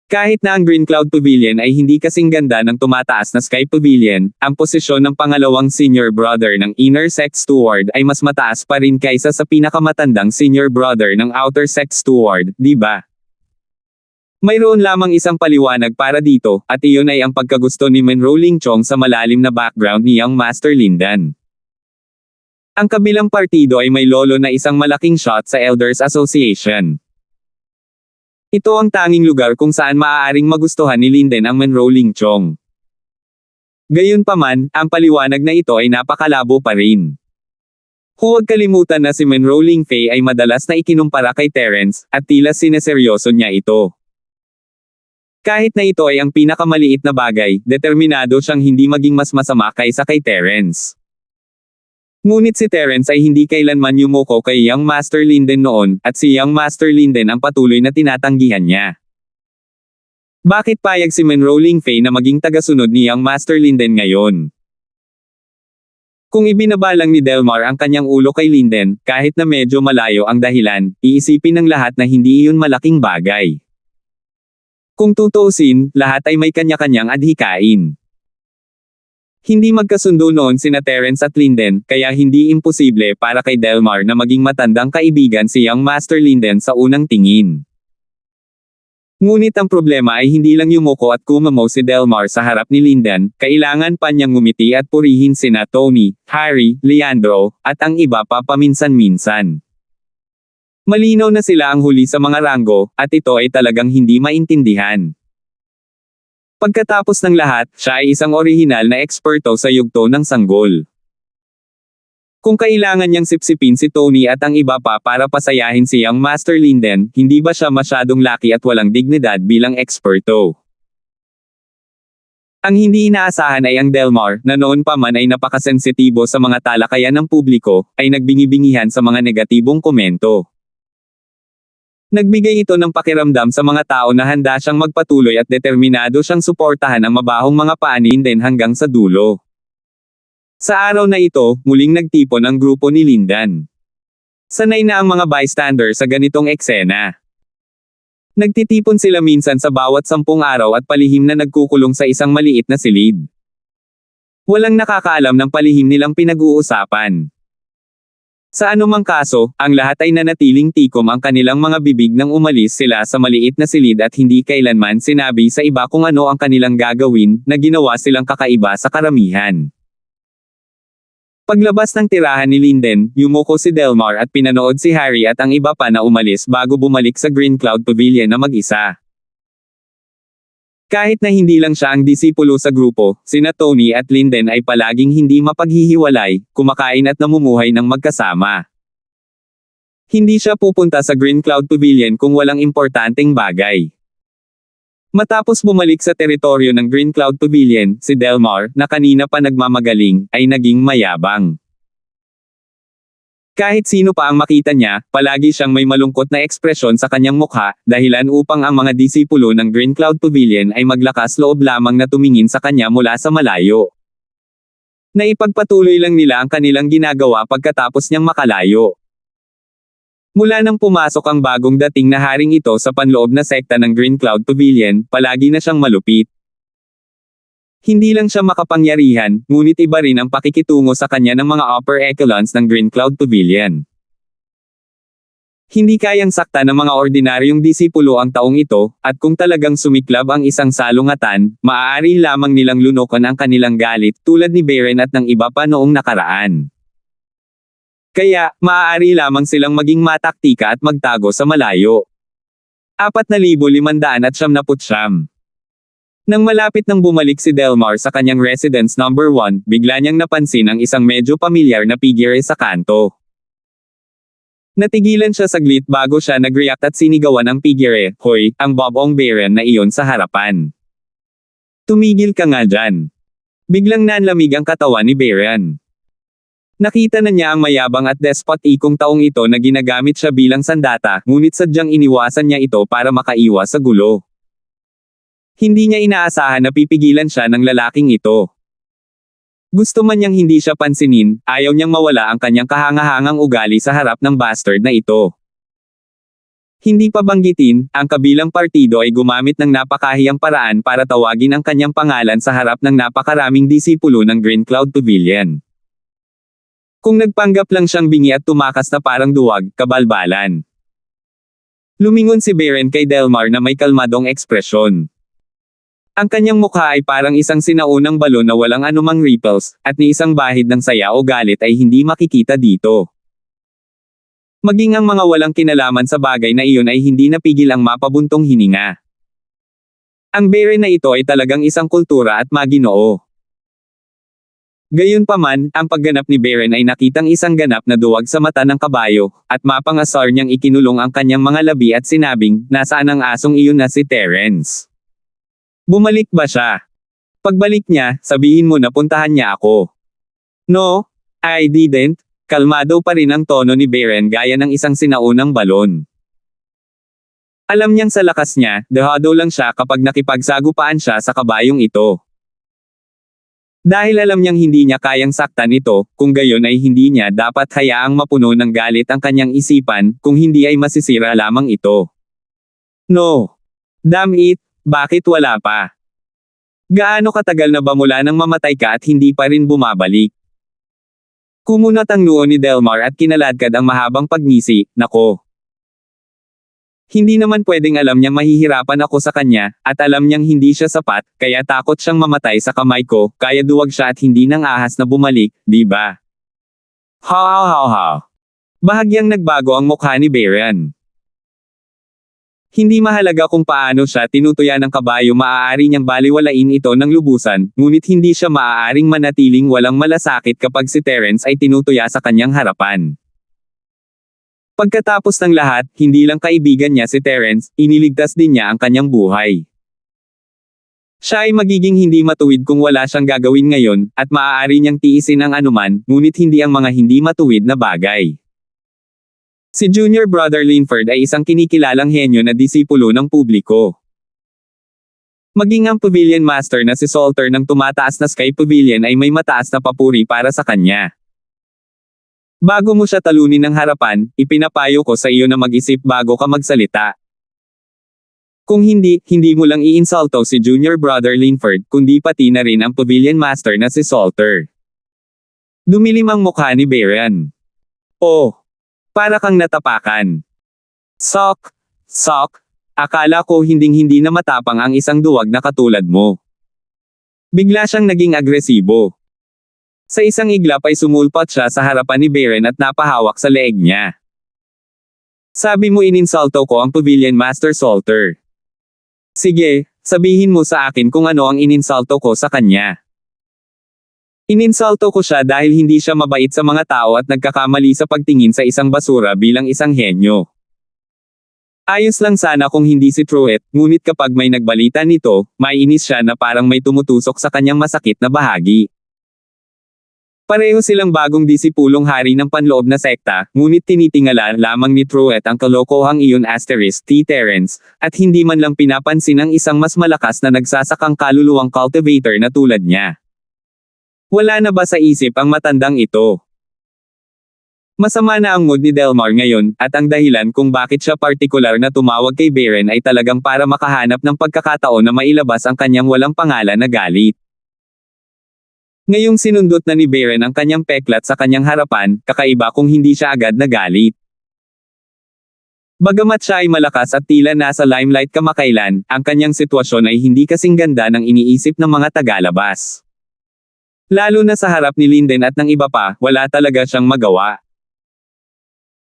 Kahit na ang Green Cloud Pavilion ay hindi kasing ganda ng tumataas na Sky Pavilion, ang posisyon ng pangalawang senior brother ng Inner Sex Steward ay mas mataas pa rin kaysa sa pinakamatandang senior brother ng Outer Sex Steward, di ba? Mayroon lamang isang paliwanag para dito, at iyon ay ang pagkagusto ni Monroe Lingchong sa malalim na background ni Young Master Lindan. Ang kabilang partido ay may lolo na isang malaking shot sa Elders Association. Ito ang tanging lugar kung saan maaaring magustuhan ni Linden ang Monroe Lingchong. Gayunpaman, ang paliwanag na ito ay napakalabo pa rin. Huwag kalimutan na si Monroe Lingfei ay madalas na ikinumpara kay Terence, at tila sineseryoso niya ito. Kahit na ito ay ang pinakamaliit na bagay, determinado siyang hindi maging mas masama kaysa kay Terence. Ngunit si Terence ay hindi kailanman yumuko kay Young Master Linden noon, at si Young Master Linden ang patuloy na tinatanggihan niya. Bakit payag si Monroe Lingfei na maging tagasunod ni Young Master Linden ngayon? Kung ibinaba lang ni Delmar ang kanyang ulo kay Linden, kahit na medyo malayo ang dahilan, iisipin ng lahat na hindi iyon malaking bagay. Kung tutuusin, lahat ay may kanya-kanyang adhikain. Hindi magkasundo noon sina Terence at Linden, kaya hindi imposible para kay Delmar na maging matandang kaibigan si Young Master Linden sa unang tingin. Ngunit ang problema ay hindi lang yumuko at kumamaw si Delmar sa harap ni Linden, kailangan pa niyang ngumiti at purihin sina Tony, Harry, Leandro, at ang iba pa paminsan-minsan. Malinaw na sila ang huli sa mga ranggo, at ito ay talagang hindi maintindihan. Pagkatapos ng lahat, siya ay isang orihinal na eksperto sa yugto ng sanggol. Kung kailangan niyang sipsipin si Tony at ang iba pa para pasayahin si Young Master Linden, hindi ba siya masyadong laki at walang dignidad bilang eksperto? Ang hindi inaasahan ay ang Delmar, na noon pa man ay napakasensitibo sa mga talakayan ng publiko, ay nagbingi-bingihan sa mga negatibong komento. Nagbigay ito ng pakiramdam sa mga tao na handa siyang magpatuloy at determinado siyang suportahan ang mabahong mga paanin din hanggang sa dulo. Sa araw na ito, muling nagtipon ang grupo ni Lindan. Sanay na ang mga bystander sa ganitong eksena. Nagtitipon sila minsan sa bawat 10 araw at palihim na nagkukulong sa isang maliit na silid. Walang nakakaalam ng palihim nilang pinag-uusapan. Sa anumang kaso, ang lahat ay nanatiling tikom ang kanilang mga bibig nang umalis sila sa maliit na silid at hindi kailanman sinabi sa iba kung ano ang kanilang gagawin, na ginawa silang kakaiba sa karamihan. Paglabas ng tirahan ni Linden, yumuko si Delmar at pinanood si Harry at ang iba pa na umalis bago bumalik sa Green Cloud Pavilion na mag-isa. Kahit na hindi lang siya ang disipulo sa grupo, sina Tony at Linden ay palaging hindi mapaghihiwalay, kumakain at namumuhay ng magkasama. Hindi siya pupunta sa Green Cloud Pavilion kung walang importanteng bagay. Matapos bumalik sa teritoryo ng Green Cloud Pavilion, si Delmar, na kanina pa nagmamagaling, ay naging mayabang. Kahit sino pa ang makita niya, palagi siyang may malungkot na ekspresyon sa kanyang mukha, dahilan upang ang mga disipulo ng Green Cloud Pavilion ay maglakas loob lamang na tumingin sa kanya mula sa malayo. Naipagpatuloy lang nila ang kanilang ginagawa pagkatapos niyang makalayo. Mula nang pumasok ang bagong dating na haring ito sa panloob na sekta ng Green Cloud Pavilion, palagi na siyang malupit. Hindi lang siya makapangyarihan, ngunit iba rin ang pakikitungo sa kanya ng mga upper echelons ng Green Cloud Pavilion. Hindi kayang sakta ng mga ordinaryong disipulo ang taong ito, at kung talagang sumiklab ang isang salungatan, maaari lamang nilang lunukan ang kanilang galit tulad ni Beren at ng iba pa noong nakaraan. Kaya, maaari lamang silang maging mataktika at magtago sa malayo. 4,579. Nang malapit nang bumalik si Delmar sa kanyang residence number 1, bigla niyang napansin ang isang medyo pamilyar na figure sa kanto. Natigilan siya saglit bago siya nag-react at sinigawan ang figure, "Hoy, ang bobong Beren na iyon sa harapan. Tumigil ka nga dyan." Biglang nanlamig ang katawan ni Beren. Nakita na niya ang mayabang at despot-ikong taong ito na ginagamit siya bilang sandata, ngunit sadyang iniwasan niya ito para makaiwas sa gulo. Hindi niya inaasahan na pipigilan siya ng lalaking ito. Gusto man niyang hindi siya pansinin, ayaw niyang mawala ang kanyang kahangahangang ugali sa harap ng bastard na ito. Hindi pa banggitin, ang kabilang partido ay gumamit ng napakahiyang paraan para tawagin ang kanyang pangalan sa harap ng napakaraming disipulo ng Green Cloud Pavilion. Kung nagpanggap lang siyang bingi at tumakas na parang duwag, kabalbalan. Lumingon si Beren kay Delmar na may kalmadong ekspresyon. Ang kanyang mukha ay parang isang sinaunang balon na walang anumang ripples, at ni isang bahid ng saya o galit ay hindi makikita dito. Maging ang mga walang kinalaman sa bagay na iyon ay hindi napigil ang mapabuntong hininga. Ang Beren na ito ay talagang isang kultura at maginoo. Gayunpaman, ang pagganap ni Beren ay nakitang isang ganap na duwag sa mata ng kabayo, at mapangasar niyang ikinulong ang kanyang mga labi at sinabing, "Nasaan ang asong iyon na si Terence? Bumalik ba siya? Pagbalik niya, sabihin mo na puntahan niya ako." "No, I didn't." Kalmado pa rin ang tono ni Beren gaya ng isang sinaunang balon. Alam niyang sa lakas niya, dehado lang siya kapag nakipagsagupaan siya sa kabayong ito. Dahil alam niyang hindi niya kayang saktan ito, kung gayon ay hindi niya dapat hayaang mapuno ng galit ang kanyang isipan, kung hindi ay masisira lamang ito. "No. Damn it, bakit wala pa? Gaano katagal na ba mula nang mamatay ka at hindi pa rin bumabalik?" Kumunat ang noo ni Delmar at kinaladkad ang mahabang pagngisi, "Nako. Hindi naman pwedeng alam niyang mahihirapan ako sa kanya, at alam niyang hindi siya sapat, kaya takot siyang mamatay sa kamay ko, kaya duwag siya at hindi nang ahas na bumalik, di ba?" Ha. Bahagyang nagbago ang mukha ni Beren. Hindi mahalaga kung paano siya tinutuya ng kabayo, maaari niyang baliwalain ito ng lubusan, ngunit hindi siya maaaring manatiling walang malasakit kapag si Terence ay tinutuya sa kanyang harapan. Pagkatapos ng lahat, hindi lang kaibigan niya si Terence, iniligtas din niya ang kanyang buhay. Siya ay magiging hindi matuwid kung wala siyang gagawin ngayon, at maaari niyang tiisin ang anuman, ngunit hindi ang mga hindi matuwid na bagay. Si Junior Brother Linford ay isang kinikilalang henyo na disipulo ng publiko. Maging ang Pavilion Master na si Salter ng tumataas na Sky Pavilion ay may mataas na papuri para sa kanya. Bago mo siya talunin ng harapan, ipinapayo ko sa iyo na mag-isip bago ka magsalita. Kung hindi, hindi mo lang iinsulto si Junior Brother Linford, kundi pati na rin ang Pavilion Master na si Salter. Dumilim ang mukha ni Beren. "Oh. Para kang natapakan. Sok. Akala ko hinding-hindi na matapang ang isang duwag na katulad mo." Bigla siyang naging agresibo. Sa isang iglap ay sumulpat siya sa harapan ni Beren at napahawak sa leeg niya. "Sabi mo ininsulto ko ang Pavilion Master Salter. Sige, sabihin mo sa akin kung ano ang ininsulto ko sa kanya." "Ininsulto ko siya dahil hindi siya mabait sa mga tao at nagkakamali sa pagtingin sa isang basura bilang isang henyo. Ayos lang sana kung hindi si Truett, ngunit kapag may nagbalita nito, maiinis siya na parang may tumutusok sa kanyang masakit na bahagi. Pareho silang bagong disipulong hari ng panloob na sekta, ngunit tinitingala lamang ni Truett ang kalokohang iyon T. Terence, at hindi man lang pinapansin ang isang mas malakas na nagsasakang kaluluwang cultivator na tulad niya. Wala na ba sa isip ang matandang ito? Masama na ang mood ni Delmar ngayon, at ang dahilan kung bakit siya partikular na tumawag kay Beren ay talagang para makahanap ng pagkakataon na mailabas ang kanyang walang pangalan na galit. Ngayong sinundot na ni Beren ang kanyang peklat sa kanyang harapan, kakaiba kung hindi siya agad nagalit. Bagamat siya ay malakas at tila nasa limelight kamakailan, ang kanyang sitwasyon ay hindi kasing ganda ng iniisip ng mga tagalabas. Lalo na sa harap ni Linden at ng iba pa, wala talaga siyang magawa.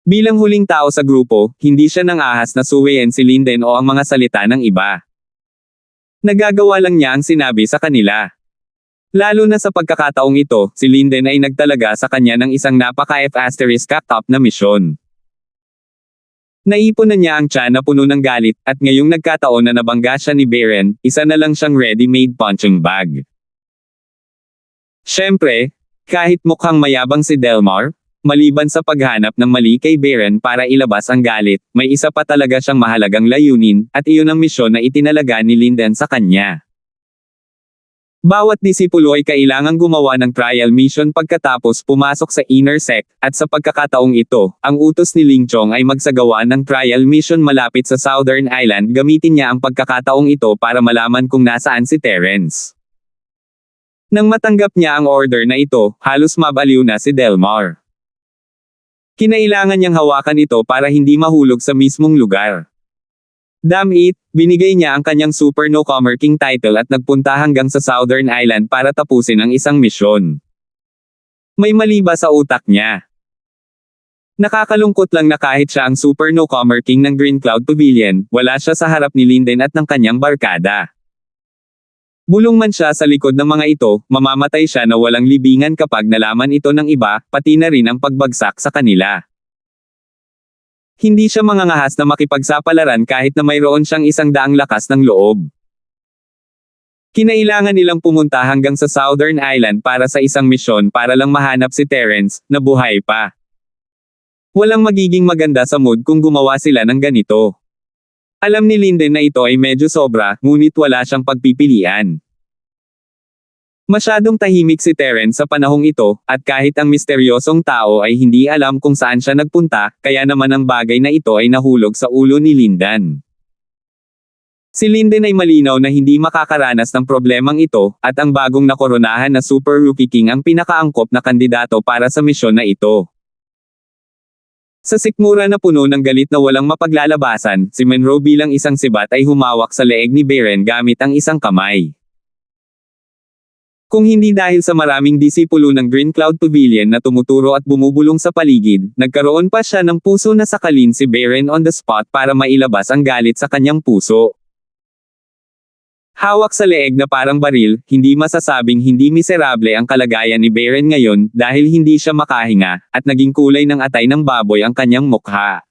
Bilang huling tao sa grupo, hindi siya nang ahas na suwayin si Linden o ang mga salita ng iba. Nagagawa lang niya ang sinabi sa kanila. Lalo na sa pagkakataong ito, si Linden ay nagtalaga sa kanya ng isang napaka-F***top na misyon. Naipon na niya ang tiyan na puno ng galit, at ngayong nagkataon na nabangga siya ni Beren, isa na lang siyang ready-made punching bag. Siyempre, kahit mukhang mayabang si Delmar, maliban sa paghanap ng mali kay Beren para ilabas ang galit, may isa pa talaga siyang mahalagang layunin, at iyon ang misyon na itinalaga ni Linden sa kanya. Bawat disipulo ay kailangang gumawa ng trial mission pagkatapos pumasok sa inner sect, at sa pagkakataong ito, ang utos ni Ling Chong ay magsagawa ng trial mission malapit sa Southern Island. Gamitin niya ang pagkakataong ito para malaman kung nasaan si Terence. Nang matanggap niya ang order na ito, halos mabaliw na si Delmar. Kinailangan niyang hawakan ito para hindi mahulog sa mismong lugar. Damn it, binigay niya ang kanyang Super Newcomer King title at nagpunta hanggang sa Southern Island para tapusin ang isang misyon. May mali ba sa utak niya? Nakakalungkot lang na kahit siya ang Super Newcomer King ng Green Cloud Pavilion, wala siya sa harap ni Linden at ng kanyang barkada. Bulong man siya sa likod ng mga ito, mamamatay siya na walang libingan kapag nalaman ito ng iba, pati na rin ang pagbagsak sa kanila. Hindi siya mangangahas na makipagsapalaran kahit na mayroon siyang 100 lakas ng loob. Kinailangan nilang pumunta hanggang sa Southern Island para sa isang misyon para lang mahanap si Terence, na buhay pa. Walang magiging maganda sa mood kung gumawa sila ng ganito. Alam ni Linden na ito ay medyo sobra, ngunit wala siyang pagpipilian. Masyadong tahimik si Terence sa panahong ito, at kahit ang misteryosong tao ay hindi alam kung saan siya nagpunta, kaya naman ang bagay na ito ay nahulog sa ulo ni Linden. Si Linden ay malinaw na hindi makakaranas ng problemang ito, at ang bagong nakoronahan na Super Rookie King ang pinakaangkop na kandidato para sa misyon na ito. Sa sikmura na puno ng galit na walang mapaglalabasan, si Monroe bilang isang sibat ay humawak sa leeg ni Beren gamit ang isang kamay. Kung hindi dahil sa maraming disipulo ng Green Cloud Pavilion na tumuturo at bumubulong sa paligid, nagkaroon pa siya ng puso na sakalin si Beren on the spot para mailabas ang galit sa kanyang puso. Hawak sa leeg na parang baril, hindi masasabing hindi miserable ang kalagayan ni Beren ngayon dahil hindi siya makahinga, at naging kulay ng atay ng baboy ang kanyang mukha.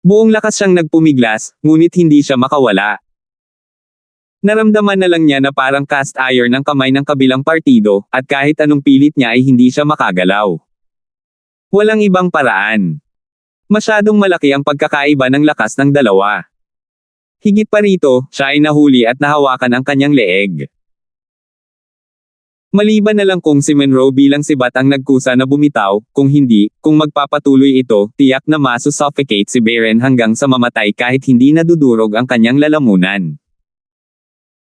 Buong lakas siyang nagpumiglas, ngunit hindi siya makawala. Naramdaman na lang niya na parang cast iron ang kamay ng kabilang partido, at kahit anong pilit niya ay hindi siya makagalaw. Walang ibang paraan. Masyadong malaki ang pagkakaiba ng lakas ng dalawa. Higit pa rito, siya ay nahuli at nahawakan ang kanyang leeg. Maliban na lang kung si Monroe bilang sibat ang nagkusa na bumitaw, kung hindi, kung magpapatuloy ito, tiyak na masusuffocate si Beren hanggang sa mamatay kahit hindi nadudurog ang kanyang lalamunan.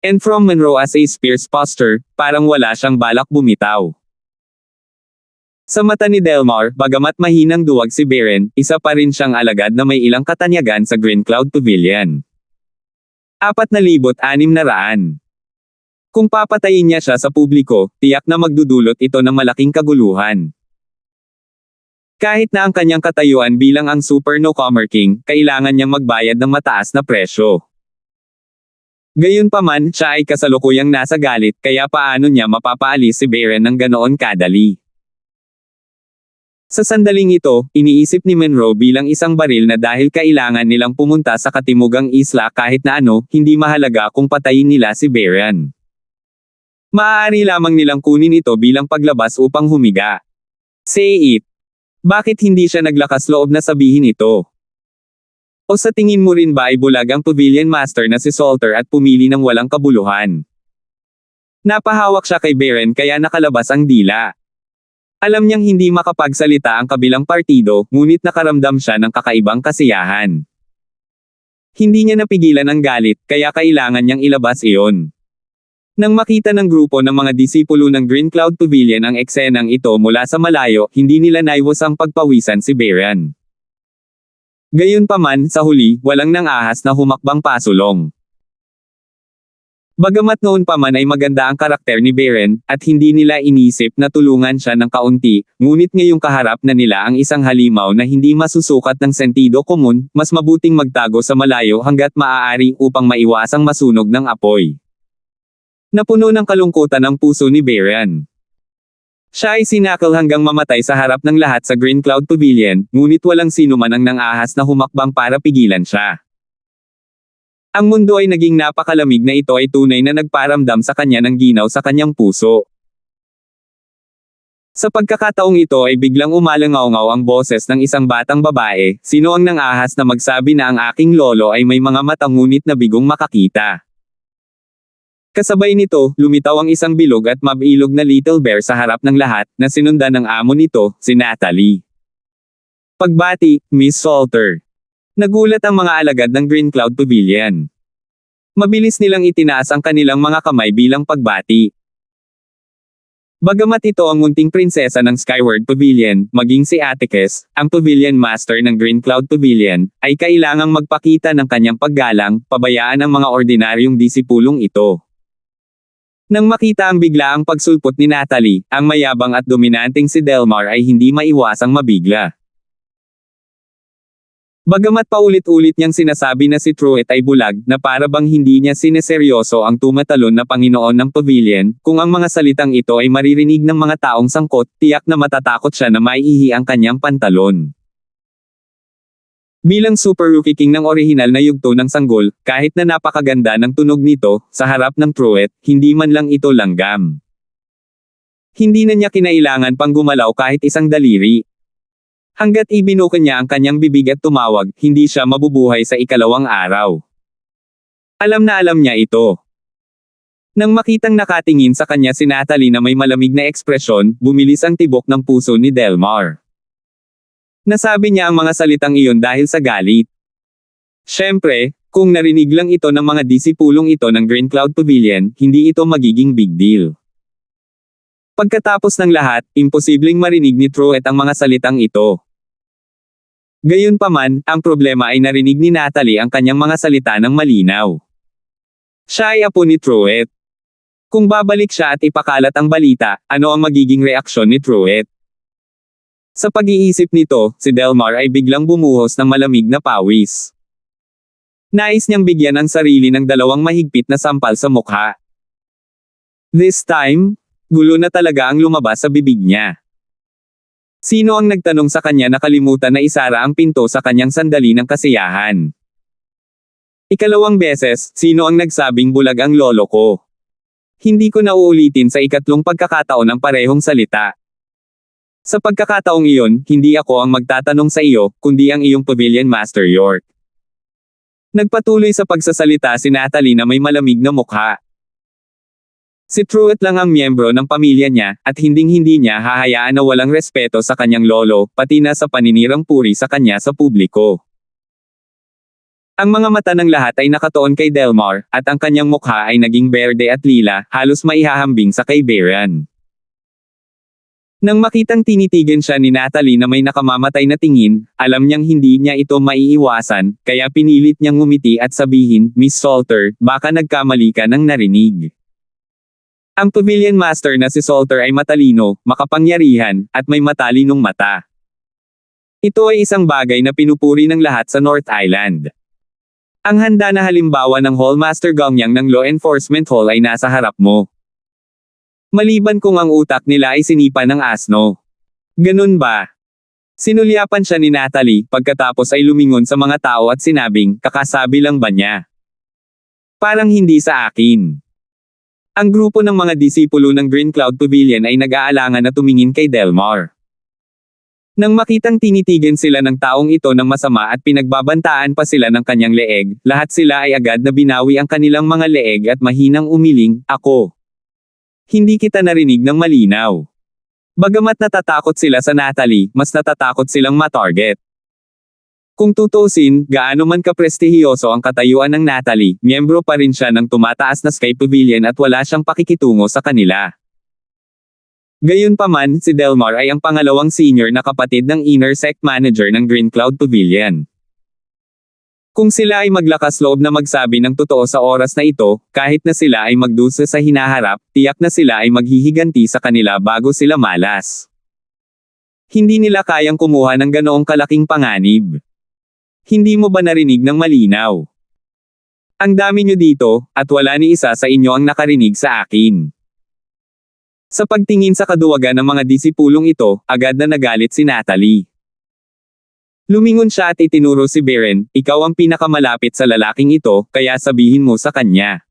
And from Monroe as a Spears poster, parang wala siyang balak bumitaw. Sa mata ni Delmar, bagamat mahinang duwag si Beren, isa pa rin siyang alagad na may ilang katanyagan sa Green Cloud Pavilion. 4,600. Kung papatayin niya siya sa publiko, tiyak na magdudulot ito ng malaking kaguluhan. Kahit na ang kanyang katayuan bilang ang Super Newcomer King, kailangan niyang magbayad ng mataas na presyo. Gayunpaman, siya ay kasalukuyang nasa galit, kaya paano niya mapapaalis si Beren ng ganoon kadali? Sa sandaling ito, iniisip ni Monroe bilang isang baril na dahil kailangan nilang pumunta sa katimugang isla kahit na ano, hindi mahalaga kung patayin nila si Beran. Maaari lamang nilang kunin ito bilang paglabas upang humiga. Say it. Bakit hindi siya naglakas loob na sabihin ito? O sa tingin mo rin ba ay bulag ang Pavilion Master na si Salter at pumili ng walang kabuluhan? Napahawak siya kay Beran kaya nakalabas ang dila. Alam niyang hindi makapagsalita ang kabilang partido, ngunit nakaramdam siya ng kakaibang kasiyahan. Hindi niya napigilan ang galit, kaya kailangan niyang ilabas iyon. Nang makita ng grupo ng mga disipulo ng Green Cloud Pavilion ang eksenang ito mula sa malayo, hindi nila naiwas ang pagpawisan si Beran. Gayunpaman, sa huli, walang nang-ahas na humakbang pasulong. Bagamat noon pa man ay maganda ang karakter ni Beran, at hindi nila inisip na tulungan siya ng kaunti, ngunit ngayong kaharap na nila ang isang halimaw na hindi masusukat ng sentido komun, mas mabuting magtago sa malayo hanggat maaari upang maiwasang masunog ng apoy. Napuno ng kalungkutan ang puso ni Beran. Siya ay sinakal hanggang mamatay sa harap ng lahat sa Green Cloud Pavilion, ngunit walang sino man ang nang-ahas na humakbang para pigilan siya. Ang mundo ay naging napakalamig na ito ay tunay na nagparamdam sa kanya ng ginaw sa kanyang puso. Sa pagkakataong ito ay biglang umalangaw-ngaw ang boses ng isang batang babae, sino ang nang-ahas na magsabi na ang aking lolo ay may mga mata ngunit na bigong makakita. Kasabay nito, lumitaw ang isang bilog at mabilog na little bear sa harap ng lahat, na sinundan ng amo nito, si Natalie. Pagbati, Miss Salter. Nagulat ang mga alagad ng Green Cloud Pavilion. Mabilis nilang itinaas ang kanilang mga kamay bilang pagbati. Bagamat ito ang munting prinsesa ng Skyward Pavilion, maging si Atticus, ang Pavilion Master ng Green Cloud Pavilion, ay kailangang magpakita ng kanyang paggalang, pabayaan ang mga ordinaryong disipulong ito. Nang makita ang biglaang pagsulpot ni Natalie, ang mayabang at dominanteng si Delmar ay hindi maiwasang mabigla. Bagamat paulit-ulit niyang sinasabi na si Truett ay bulag, na para bang hindi niya sineseryoso ang tumatalon na Panginoon ng Pavilion, kung ang mga salitang ito ay maririnig ng mga taong sangkot, tiyak na matatakot siya na maiihi ang kanyang pantalon. Bilang Super Rookie King ng orihinal na yugto ng sanggol, kahit na napakaganda ng tunog nito, sa harap ng Truett, hindi man lang ito langgam. Hindi na niya kinailangan pang gumalaw kahit isang daliri. Hanggat ibinuka niya ang kanyang bibig at tumawag, hindi siya mabubuhay sa ikalawang araw. Alam na alam niya ito. Nang makitang nakatingin sa kanya si Natalie na may malamig na ekspresyon, bumilis ang tibok ng puso ni Delmar. Nasabi niya ang mga salitang iyon dahil sa galit. Siyempre, kung narinig lang ito ng mga disipulong ito ng Green Cloud Pavilion, hindi ito magiging big deal. Pagkatapos ng lahat, imposibleng marinig ni Truett ang mga salitang ito. Gayunpaman, ang problema ay narinig ni Natalie ang kanyang mga salita ng malinaw. Siya ay apo ni Truett. Kung babalik siya at ipakalat ang balita, ano ang magiging reaksyon ni Truett? Sa pag-iisip nito, si Delmar ay biglang bumuhos ng malamig na pawis. Nais niyang bigyan ang sarili ng dalawang mahigpit na sampal sa mukha. This time, gulo na talaga ang lumabas sa bibig niya. Sino ang nagtanong sa kanya na kalimutan na isara ang pinto sa kanyang sandali ng kasiyahan? Ikalawang beses, sino ang nagsabing bulag ang lolo ko? Hindi ko na uulitin sa ikatlong pagkakataon ang parehong salita. Sa pagkakataong iyon, hindi ako ang magtatanong sa iyo, kundi ang iyong Pavilion Master York. Nagpatuloy sa pagsasalita si Natalie na may malamig na mukha. Si Truett lang ang miyembro ng pamilya niya, at hinding-hindi niya hahayaan na walang respeto sa kanyang lolo, pati na sa paninirang puri sa kanya sa publiko. Ang mga mata ng lahat ay nakatuon kay Delmar, at ang kanyang mukha ay naging berde at lila, halos maihahambing sa kay Beran. Nang makitang tinitigan siya ni Natalie na may nakamamatay na tingin, alam niyang hindi niya ito maiiwasan, kaya pinilit niyang ngumiti at sabihin, Miss Salter, baka nagkamali ka ng narinig. Ang Pavilion Master na si Salter ay matalino, makapangyarihan, at may matalinong mata. Ito ay isang bagay na pinupuri ng lahat sa North Island. Ang handa na halimbawa ng Hallmaster Gongyang ng Law Enforcement Hall ay nasa harap mo. Maliban kung ang utak nila ay sinipa ng asno. Ganun ba? Sinulyapan siya ni Natalie, pagkatapos ay lumingon sa mga tao at sinabing, kakasabi lang ba niya? Parang hindi sa akin. Ang grupo ng mga disipulo ng Green Cloud Pavilion ay nag-aalangan na tumingin kay Delmar. Nang makitang tinitigan sila ng taong ito ng masama at pinagbabantaan pa sila ng kanyang leeg, lahat sila ay agad na binawi ang kanilang mga leeg at mahinang umiling, ako. Hindi kita narinig ng malinaw. Bagamat natatakot sila sa Natalie, mas natatakot silang ma-target. Kung tutuusin, gaano man kaprestihiyoso ang katayuan ng Natalie, miyembro pa rin siya ng tumataas na Sky Pavilion at wala siyang pakikitungo sa kanila. Gayunpaman, si Delmar ay ang pangalawang senior na kapatid ng Inner Sect Manager ng Green Cloud Pavilion. Kung sila ay maglakas loob na magsabi ng totoo sa oras na ito, kahit na sila ay magdusa sa hinaharap, tiyak na sila ay maghihiganti sa kanila bago sila malas. Hindi nila kayang kumuha ng ganoong kalaking panganib. Hindi mo ba narinig ng malinaw? Ang dami nyo dito, at wala ni isa sa inyo ang nakarinig sa akin. Sa pagtingin sa kaduwagan ng mga disipulong ito, agad na nagalit si Natalie. Lumingon siya at itinuro si Beren, ikaw ang pinakamalapit sa lalaking ito, kaya sabihin mo sa kanya.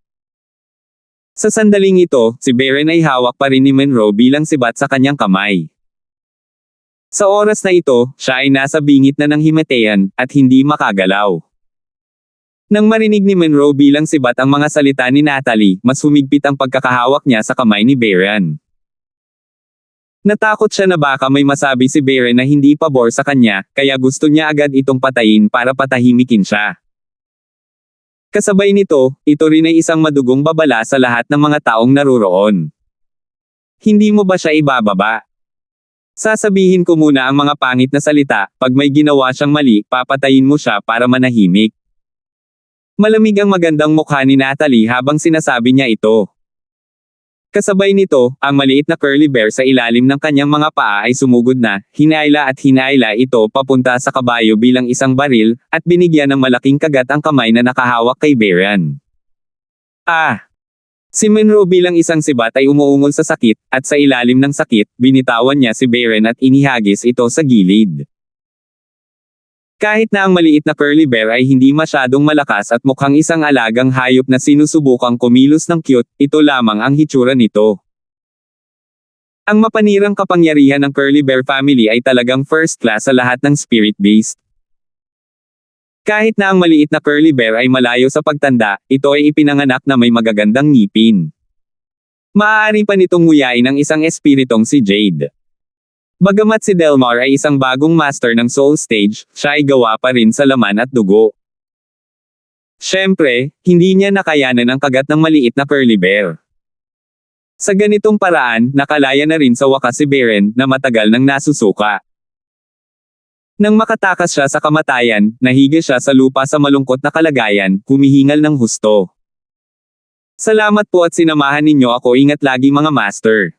Sa sandaling ito, si Beren ay hawak pa rin ni Monroe bilang sibat sa kanyang kamay. Sa oras na ito, siya ay nasa bingit na ng himatayan, at hindi makagalaw. Nang marinig ni Monroe bilang sibat ang mga salita ni Natalie, mas humigpit ang pagkakahawak niya sa kamay ni Beren. Natakot siya na baka may masabi si Beren na hindi pabor sa kanya, kaya gusto niya agad itong patayin para patahimikin siya. Kasabay nito, ito rin ay isang madugong babala sa lahat ng mga taong naruroon. Hindi mo ba siya ibababa? Sasabihin ko muna ang mga pangit na salita, pag may ginawa siyang mali, papatayin mo siya para manahimik. Malamig ang magandang mukha ni Natalie habang sinasabi niya ito. Kasabay nito, ang maliit na curly bear sa ilalim ng kanyang mga paa ay sumugod na, hinayla ito papunta sa kabayo bilang isang baril, at binigyan ng malaking kagat ang kamay na nakahawak kay Beren. Si Monroe bilang isang sibat ay umuungol sa sakit, at sa ilalim ng sakit, binitawan niya si Beren at inihagis ito sa gilid. Kahit na ang maliit na curly bear ay hindi masyadong malakas at mukhang isang alagang hayop na sinusubukang kumilos ng cute, ito lamang ang hitsura nito. Ang mapanirang kapangyarihan ng curly bear family ay talagang first class sa lahat ng spirit beast. Kahit na ang maliit na curly bear ay malayo sa pagtanda, ito ay ipinanganak na may magagandang ngipin. Maaari pa nitong nguyain ang isang espiritong si Jade. Bagamat si Delmar ay isang bagong master ng Soul Stage, siya ay gawa pa rin sa laman at dugo. Siyempre, hindi niya nakayanan ang kagat ng maliit na curly bear. Sa ganitong paraan, nakalaya na rin sa wakas si Beren, na matagal nang nasusuka. Nang makatakas siya sa kamatayan, nahiga siya sa lupa sa malungkot na kalagayan, humihingal ng husto. Salamat po at sinamahan ninyo ako, ingat lagi mga master.